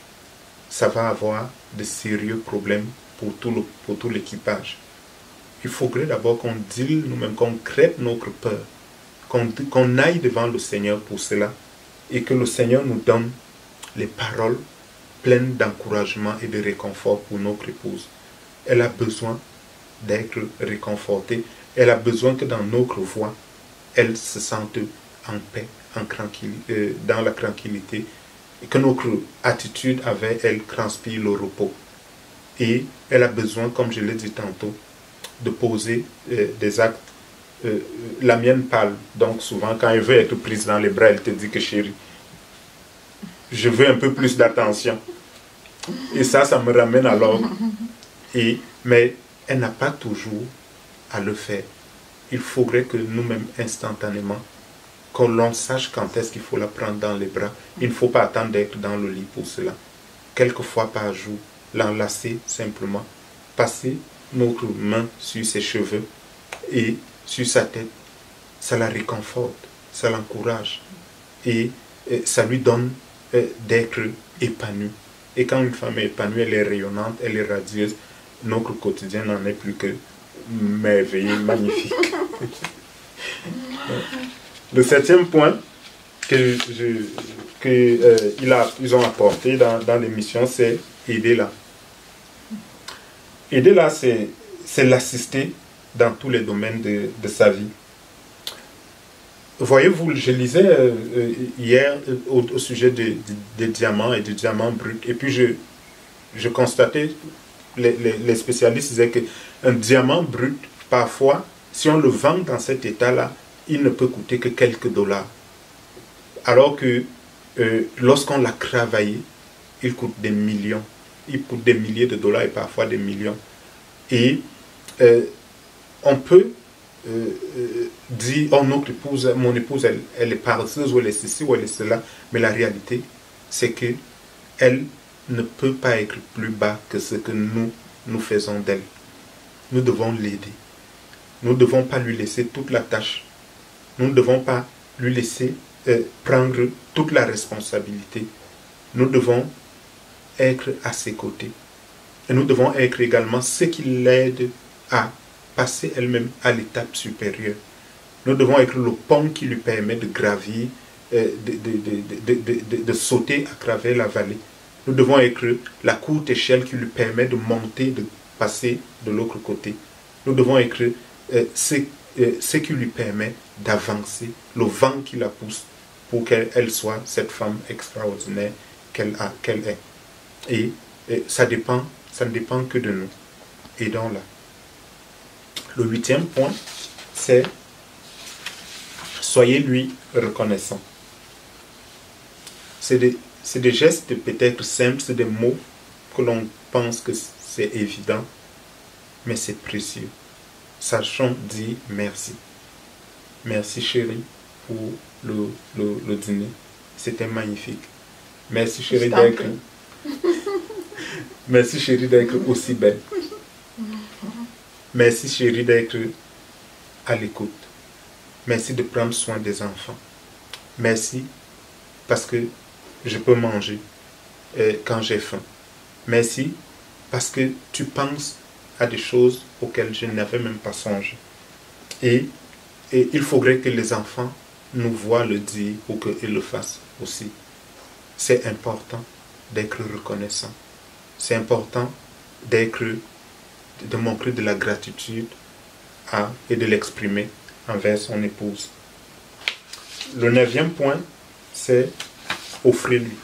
G: ça va avoir de sérieux problèmes pour tout l'équipage. Il faudrait d'abord qu'on deal nous-mêmes, qu'on crève notre peur, qu'on aille devant le Seigneur pour cela et que le Seigneur nous donne les paroles pleines d'encouragement et de réconfort pour notre épouse. Elle a besoin d'être réconfortée. Elle a besoin que dans notre voix, elle se sente en paix, dans la tranquillité, et que notre attitude avec elle transpire le repos. Et elle a besoin, comme je l'ai dit tantôt, de poser des actes. La mienne parle, donc souvent quand elle veut être prise dans les bras, elle te dit que chérie, je veux un peu plus d'attention. Et ça me ramène à l'ordre. Mais elle n'a pas toujours à le faire. Il faudrait que nous-mêmes, instantanément, que l'on sache quand est-ce qu'il faut la prendre dans les bras. Il ne faut pas attendre d'être dans le lit pour cela. Quelques fois par jour, l'enlacer simplement, passer notre main sur ses cheveux et sur sa tête, ça la réconforte, ça l'encourage et ça lui donne d'être épanouie. Et quand une femme est épanouie, elle est rayonnante, elle est radieuse, notre quotidien n'en est plus que merveilleux, magnifique. Le 7e point qu'ils ont apporté dans l'émission, c'est aider-la. Aider-la, c'est l'assister dans tous les domaines de sa vie. voyez-vous, je lisais hier au sujet des diamants et du diamant brut, et puis je constatais, les spécialistes disaient qu'un diamant brut, parfois, si on le vend dans cet état-là, il ne peut coûter que quelques dollars. Alors que lorsqu'on l'a travaillé, il coûte des millions. Il coûte des milliers de dollars et parfois des millions. Et on peut dire, oh, notre épouse, mon épouse, elle est paresseuse, ou elle est ceci, ou elle est cela. Mais la réalité, c'est que elle ne peut pas être plus bas que ce que nous faisons d'elle. Nous devons l'aider. Nous ne devons pas lui laisser toute la tâche. Nous ne devons pas lui laisser prendre toute la responsabilité. Nous devons être à ses côtés. Et nous devons être également ceux qui l'aident à passer elle-même à l'étape supérieure. Nous devons être le pont qui lui permet de gravir, de sauter à travers la vallée. Nous devons être la courte échelle qui lui permet de monter, de passer de l'autre côté. Nous devons être ce qui lui permet d'avancer, le vent qui la pousse pour qu'elle soit cette femme extraordinaire qu'elle est. Et ça ne dépend que de nous. Aidons-la. Le 8e point, c'est soyez-lui reconnaissant. C'est des gestes peut-être simples, c'est des mots que l'on pense que c'est évident, mais c'est précieux. Sachons dire merci. Merci chérie pour le dîner. C'était magnifique. Merci chérie d'être... Merci chérie d'être aussi belle. Merci chérie d'être à l'écoute. Merci de prendre soin des enfants. Merci parce que je peux manger quand j'ai faim. Merci parce que tu penses à des choses auxquelles je n'avais même pas songé. Et il faudrait que les enfants nous voient le dire ou qu'ils le fassent aussi. C'est important d'être reconnaissant. C'est important de montrer de la gratitude et de l'exprimer envers son épouse. Le 9e point, c'est offrez-lui.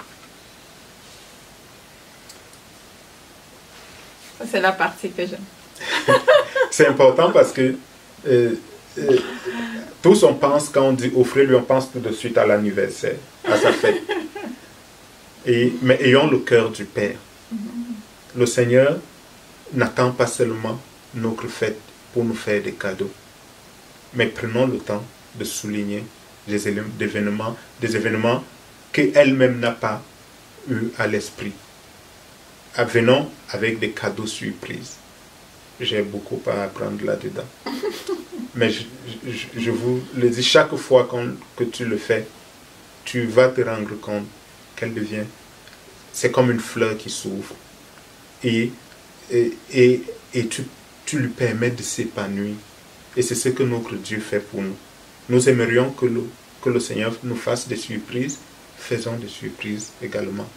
F: C'est la partie que j'aime.
G: C'est important parce que tous on pense, quand on dit offrez-lui, on pense tout de suite à l'anniversaire, à sa fête. Mais ayons le cœur du Père. Le Seigneur n'attend pas seulement notre fête pour nous faire des cadeaux, mais prenons le temps de souligner des événements qu'elle-même n'a pas eu à l'esprit. Venons avec des cadeaux surprises. J'ai beaucoup à apprendre là-dedans. Mais je vous le dis, chaque fois que tu le fais, tu vas te rendre compte qu'elle devient... C'est comme une fleur qui s'ouvre. Et tu lui permets de s'épanouir. Et c'est ce que notre Dieu fait pour nous. Nous aimerions que le Seigneur nous fasse des surprises. Faisons des surprises également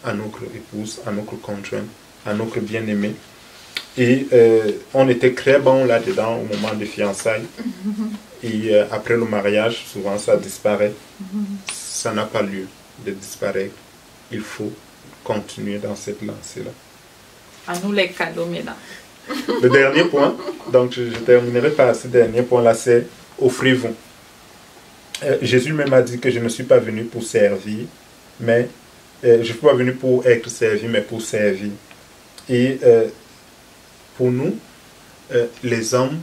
G: à notre épouse, à notre conjoint, à notre bien-aimé. Et on était très bon là-dedans au moment des fiançailles. Et après le mariage, souvent ça disparaît. Ça n'a pas lieu de disparaître. Il faut continuer dans cette lancée-là.
F: À nous les cadeaux, mesdames.
G: Le dernier point, donc je terminerai par ce dernier point-là, c'est offrez-vous. Jésus même a dit que je ne suis pas venu pour servir, mais je ne suis pas venu pour être servi, mais pour servir. Et pour nous, les hommes,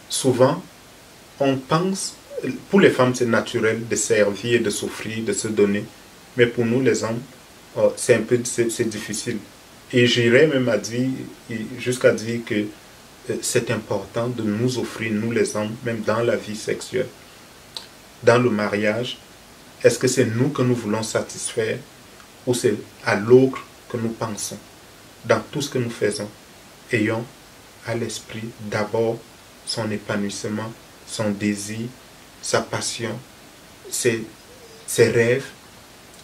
G: souvent, on pense, pour les femmes c'est naturel de servir et de s'offrir, de se donner, mais pour nous les hommes, c'est difficile. Et j'irais même jusqu'à dire que c'est important de nous offrir, nous les hommes, même dans la vie sexuelle. Dans le mariage, est-ce que c'est nous que nous voulons satisfaire ou c'est à l'autre que nous pensons? Dans tout ce que nous faisons, ayons à l'esprit d'abord son épanouissement, son désir, sa passion, ses rêves,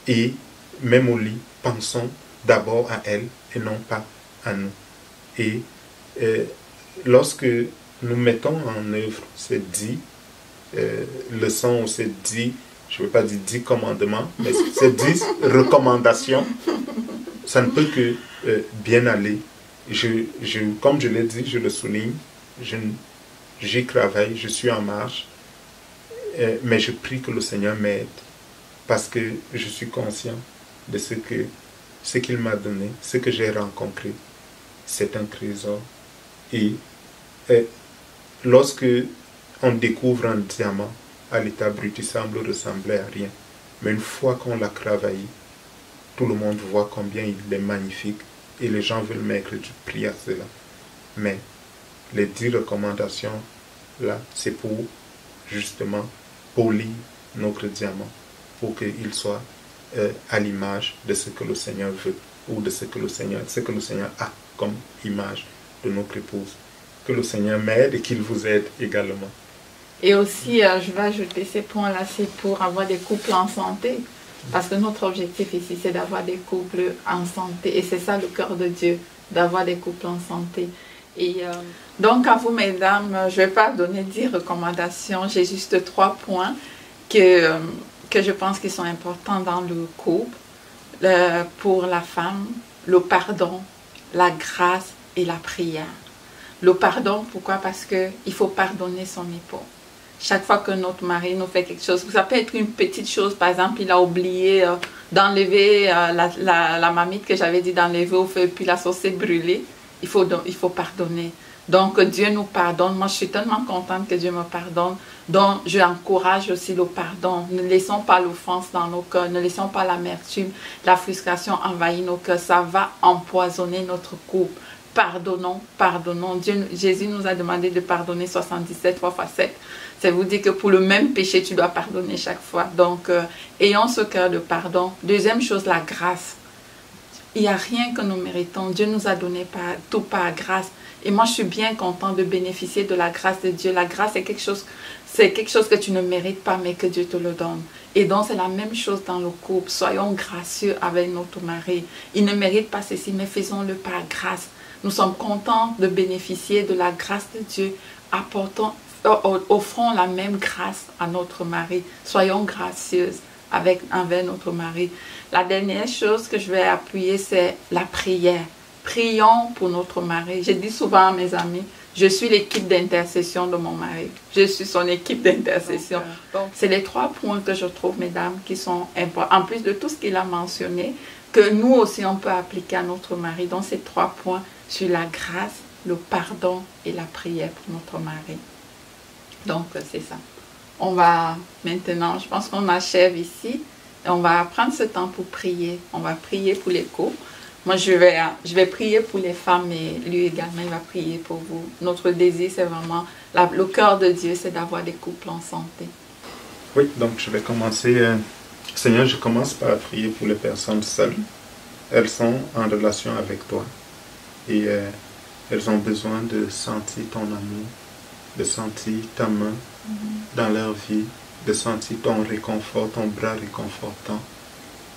G: et même au lit, pensons d'abord à elle et non pas à nous. Et lorsque nous mettons en œuvre ces 10 leçons ou ces 10, je ne veux pas dire 10 commandements, mais ces 10 recommandations, ça ne peut que bien aller. Comme je l'ai dit, je le souligne, j'y travaille, je suis en marche, mais je prie que le Seigneur m'aide parce que je suis conscient de ce qu'il m'a donné, ce que j'ai rencontré. C'est un trésor. Et lorsque on découvre un diamant à l'état brut, il semble ressembler à rien. Mais une fois qu'on l'a travaillé, tout le monde voit combien il est magnifique et les gens veulent mettre du prix à cela. Mais les 10 recommandations, là, c'est pour justement polir notre diamant, pour qu'il soit à l'image de ce que le Seigneur veut, ou de ce que le Seigneur a comme image de notre épouse. Que le Seigneur m'aide et qu'il vous aide également.
F: Et aussi, je vais ajouter ces points-là, c'est pour avoir des couples en santé. Parce que notre objectif ici, c'est d'avoir des couples en santé. Et c'est ça le cœur de Dieu, d'avoir des couples en santé. Et donc, à vous, mesdames, je ne vais pas donner 10 recommandations. J'ai juste 3 points que je pense qu'ils sont importants dans le couple. Pour la femme, le pardon, la grâce et la prière. Le pardon, pourquoi? Parce qu'il faut pardonner son époux. Chaque fois que notre mari nous fait quelque chose, ça peut être une petite chose, par exemple, il a oublié d'enlever la marmite que j'avais dit d'enlever au feu, puis la sauce s'est brûlée, il faut pardonner. Donc Dieu nous pardonne. Moi, je suis tellement contente que Dieu me pardonne. Donc, je encourage aussi le pardon. Ne laissons pas l'offense dans nos cœurs. Ne laissons pas l'amertume, la frustration envahir nos cœurs. Ça va empoisonner notre couple. Pardonnons, pardonnons. Jésus nous a demandé de pardonner 77 fois 7. Ça vous dit que pour le même péché, tu dois pardonner chaque fois. Donc, ayons ce cœur de pardon. Deuxième chose, la grâce. Il n'y a rien que nous méritons. Dieu nous a donné tout par grâce. Et moi, je suis bien contente de bénéficier de la grâce de Dieu. La grâce, c'est quelque chose que tu ne mérites pas, mais que Dieu te le donne. Et donc, c'est la même chose dans le couple. Soyons gracieux avec notre mari. Il ne mérite pas ceci, mais faisons-le par grâce. Nous sommes contents de bénéficier de la grâce de Dieu. Offrons la même grâce à notre mari. Soyons gracieuses envers notre mari. La dernière chose que je vais appuyer, c'est la prière. Prions pour notre mari. Je dis souvent à mes amis, je suis l'équipe d'intercession de mon mari. Je suis son équipe d'intercession. Donc, c'est les 3 points que je trouve, mesdames, qui sont importants. En plus de tout ce qu'il a mentionné, que nous aussi, on peut appliquer à notre mari. Donc, ces 3 points sur la grâce, le pardon et la prière pour notre mari. Donc, c'est ça. On va maintenant, je pense qu'on achève ici. Et on va prendre ce temps pour prier. On va prier pour les couples. Moi, je vais prier pour les femmes et lui également, il va prier pour vous. Notre désir, c'est vraiment, le cœur de Dieu, c'est d'avoir des couples en santé.
G: Oui, donc je vais commencer. Seigneur, je commence par prier pour les personnes seules. Elles sont en relation avec toi. Et elles ont besoin de sentir ton amour, de sentir ta main dans leur vie, de sentir ton réconfort, ton bras réconfortant.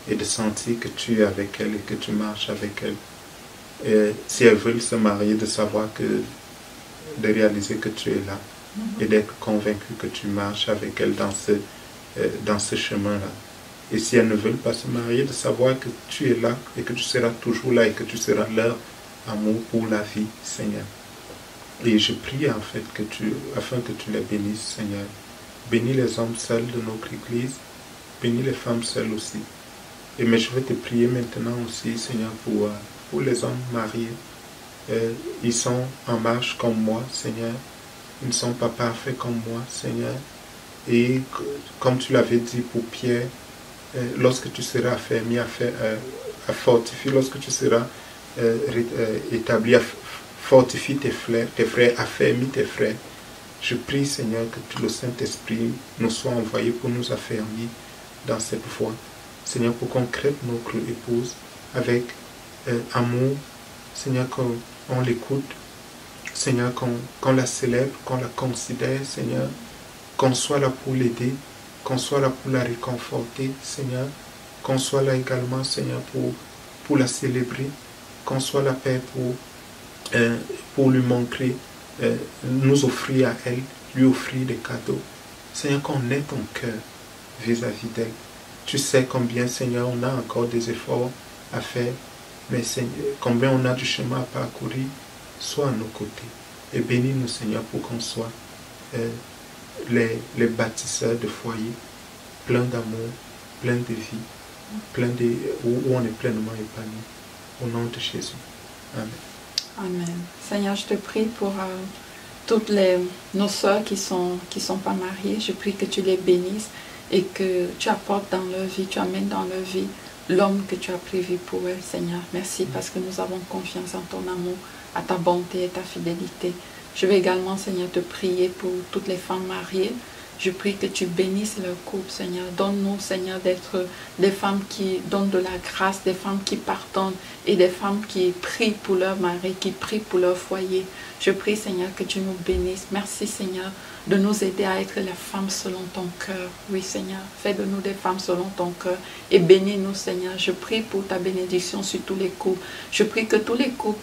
G: Et de sentir que tu es avec elles et que tu marches avec elles. Et si elles veulent se marier, de savoir de réaliser que tu es là et d'être convaincu que tu marches avec elles dans ce chemin-là. Et si elles ne veulent pas se marier, de savoir que tu es là et que tu seras toujours là et que tu seras leur amour pour la vie, Seigneur. Et je prie en fait afin que tu les bénisses, Seigneur. Bénis les hommes seuls de notre Église, bénis les femmes seules aussi. Mais je vais te prier maintenant aussi, Seigneur, pour les hommes mariés. Ils sont en marche comme moi, Seigneur. Ils ne sont pas parfaits comme moi, Seigneur. Et comme tu l'avais dit pour Pierre, lorsque tu seras affermi, fortifié, lorsque tu seras établi, fortifie tes frères, affermis tes frères. Je prie, Seigneur, que le Saint-Esprit nous soit envoyé pour nous affermir dans cette voie. Seigneur, pour qu'on crête notre épouse avec amour, Seigneur, qu'on l'écoute, Seigneur, qu'on la célèbre, qu'on la considère, Seigneur, qu'on soit là pour l'aider, qu'on soit là pour la réconforter, Seigneur, qu'on soit là également, Seigneur, pour la célébrer, qu'on soit là, Père, pour lui montrer, nous offrir à elle, lui offrir des cadeaux. Seigneur, connais ton cœur vis-à-vis d'elle. Tu sais combien, Seigneur, on a encore des efforts à faire, mais Seigneur, combien on a du chemin à parcourir. Sois à nos côtés et bénis-nous, Seigneur, pour qu'on soit les bâtisseurs de foyers, pleins d'amour, pleins de vie, où on est pleinement épanoui. Au nom de Jésus. Amen.
F: Amen. Seigneur, je te prie pour toutes nos sœurs qui sont pas mariées. Je prie que tu les bénisses et que tu apportes dans leur vie, tu amènes dans leur vie l'homme que tu as prévu pour elles, Seigneur. Merci parce que nous avons confiance en ton amour, à ta bonté et ta fidélité. Je vais également, Seigneur, te prier pour toutes les femmes mariées. Je prie que tu bénisses leur couple, Seigneur. Donne-nous, Seigneur, d'être des femmes qui donnent de la grâce, des femmes qui pardonnent et des femmes qui prient pour leur mari, qui prient pour leur foyer. Je prie, Seigneur, que tu nous bénisses. Merci, Seigneur, de nous aider à être les femmes selon ton cœur. Oui, Seigneur, fais de nous des femmes selon ton cœur et bénis-nous, Seigneur. Je prie pour ta bénédiction sur tous les couples. Je prie que tous les couples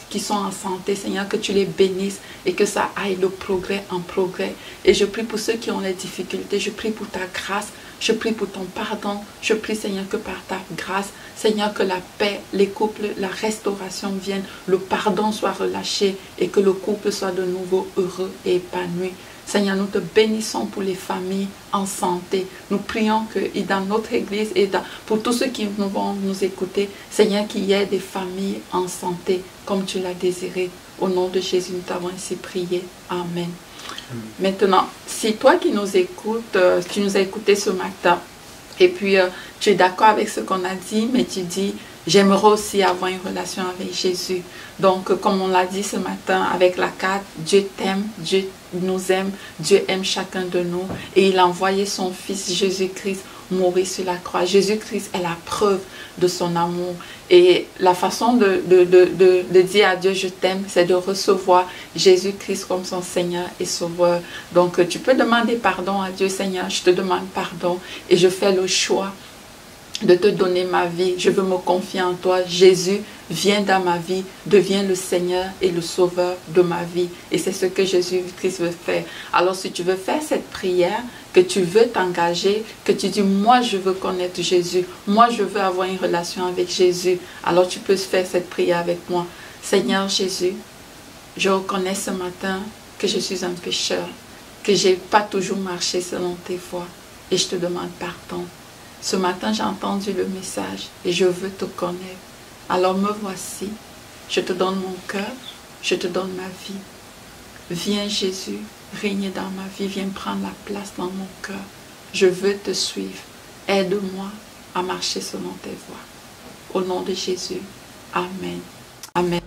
F: qui sont en santé, Seigneur, que tu les bénisses et que ça aille de progrès en progrès. Et je prie pour ceux qui ont les difficultés. Je prie pour ta grâce. Je prie pour ton pardon. Je prie, Seigneur, que par ta grâce, Seigneur, que la paix, les couples, la restauration vienne, le pardon soit relâché et que le couple soit de nouveau heureux et épanoui. Seigneur, nous te bénissons pour les familles en santé. Nous prions que dans notre église et pour tous ceux qui vont nous écouter, Seigneur, qu'il y ait des familles en santé comme tu l'as désiré. Au nom de Jésus, nous t'avons ainsi prié. Amen. Maintenant, si toi qui nous écoutes, tu nous as écouté ce matin, et puis tu es d'accord avec ce qu'on a dit, mais tu dis, j'aimerais aussi avoir une relation avec Jésus. Donc, comme on l'a dit ce matin avec la carte, Dieu t'aime, Dieu nous aime, Dieu aime chacun de nous. Et il a envoyé son Fils Jésus-Christ mourir sur la croix. Jésus-Christ est la preuve de son amour. Et la façon de dire à Dieu je t'aime, c'est de recevoir Jésus-Christ comme son Seigneur et Sauveur. Donc tu peux demander pardon à Dieu. Seigneur, je te demande pardon et je fais le choix de te donner ma vie. Je veux me confier en toi. Jésus, viens dans ma vie, deviens le Seigneur et le Sauveur de ma vie. Et c'est ce que Jésus-Christ veut faire. Alors si tu veux faire cette prière, que tu veux t'engager, que tu dis, moi je veux connaître Jésus, moi je veux avoir une relation avec Jésus, alors tu peux faire cette prière avec moi. Seigneur Jésus, je reconnais ce matin que je suis un pécheur, que je n'ai pas toujours marché selon tes voies et je te demande pardon. Ce matin, j'ai entendu le message et je veux te connaître. Alors me voici, je te donne mon cœur, je te donne ma vie. Viens Jésus, régner dans ma vie, viens prendre la place dans mon cœur. Je veux te suivre. Aide-moi à marcher selon tes voies. Au nom de Jésus, Amen. Amen.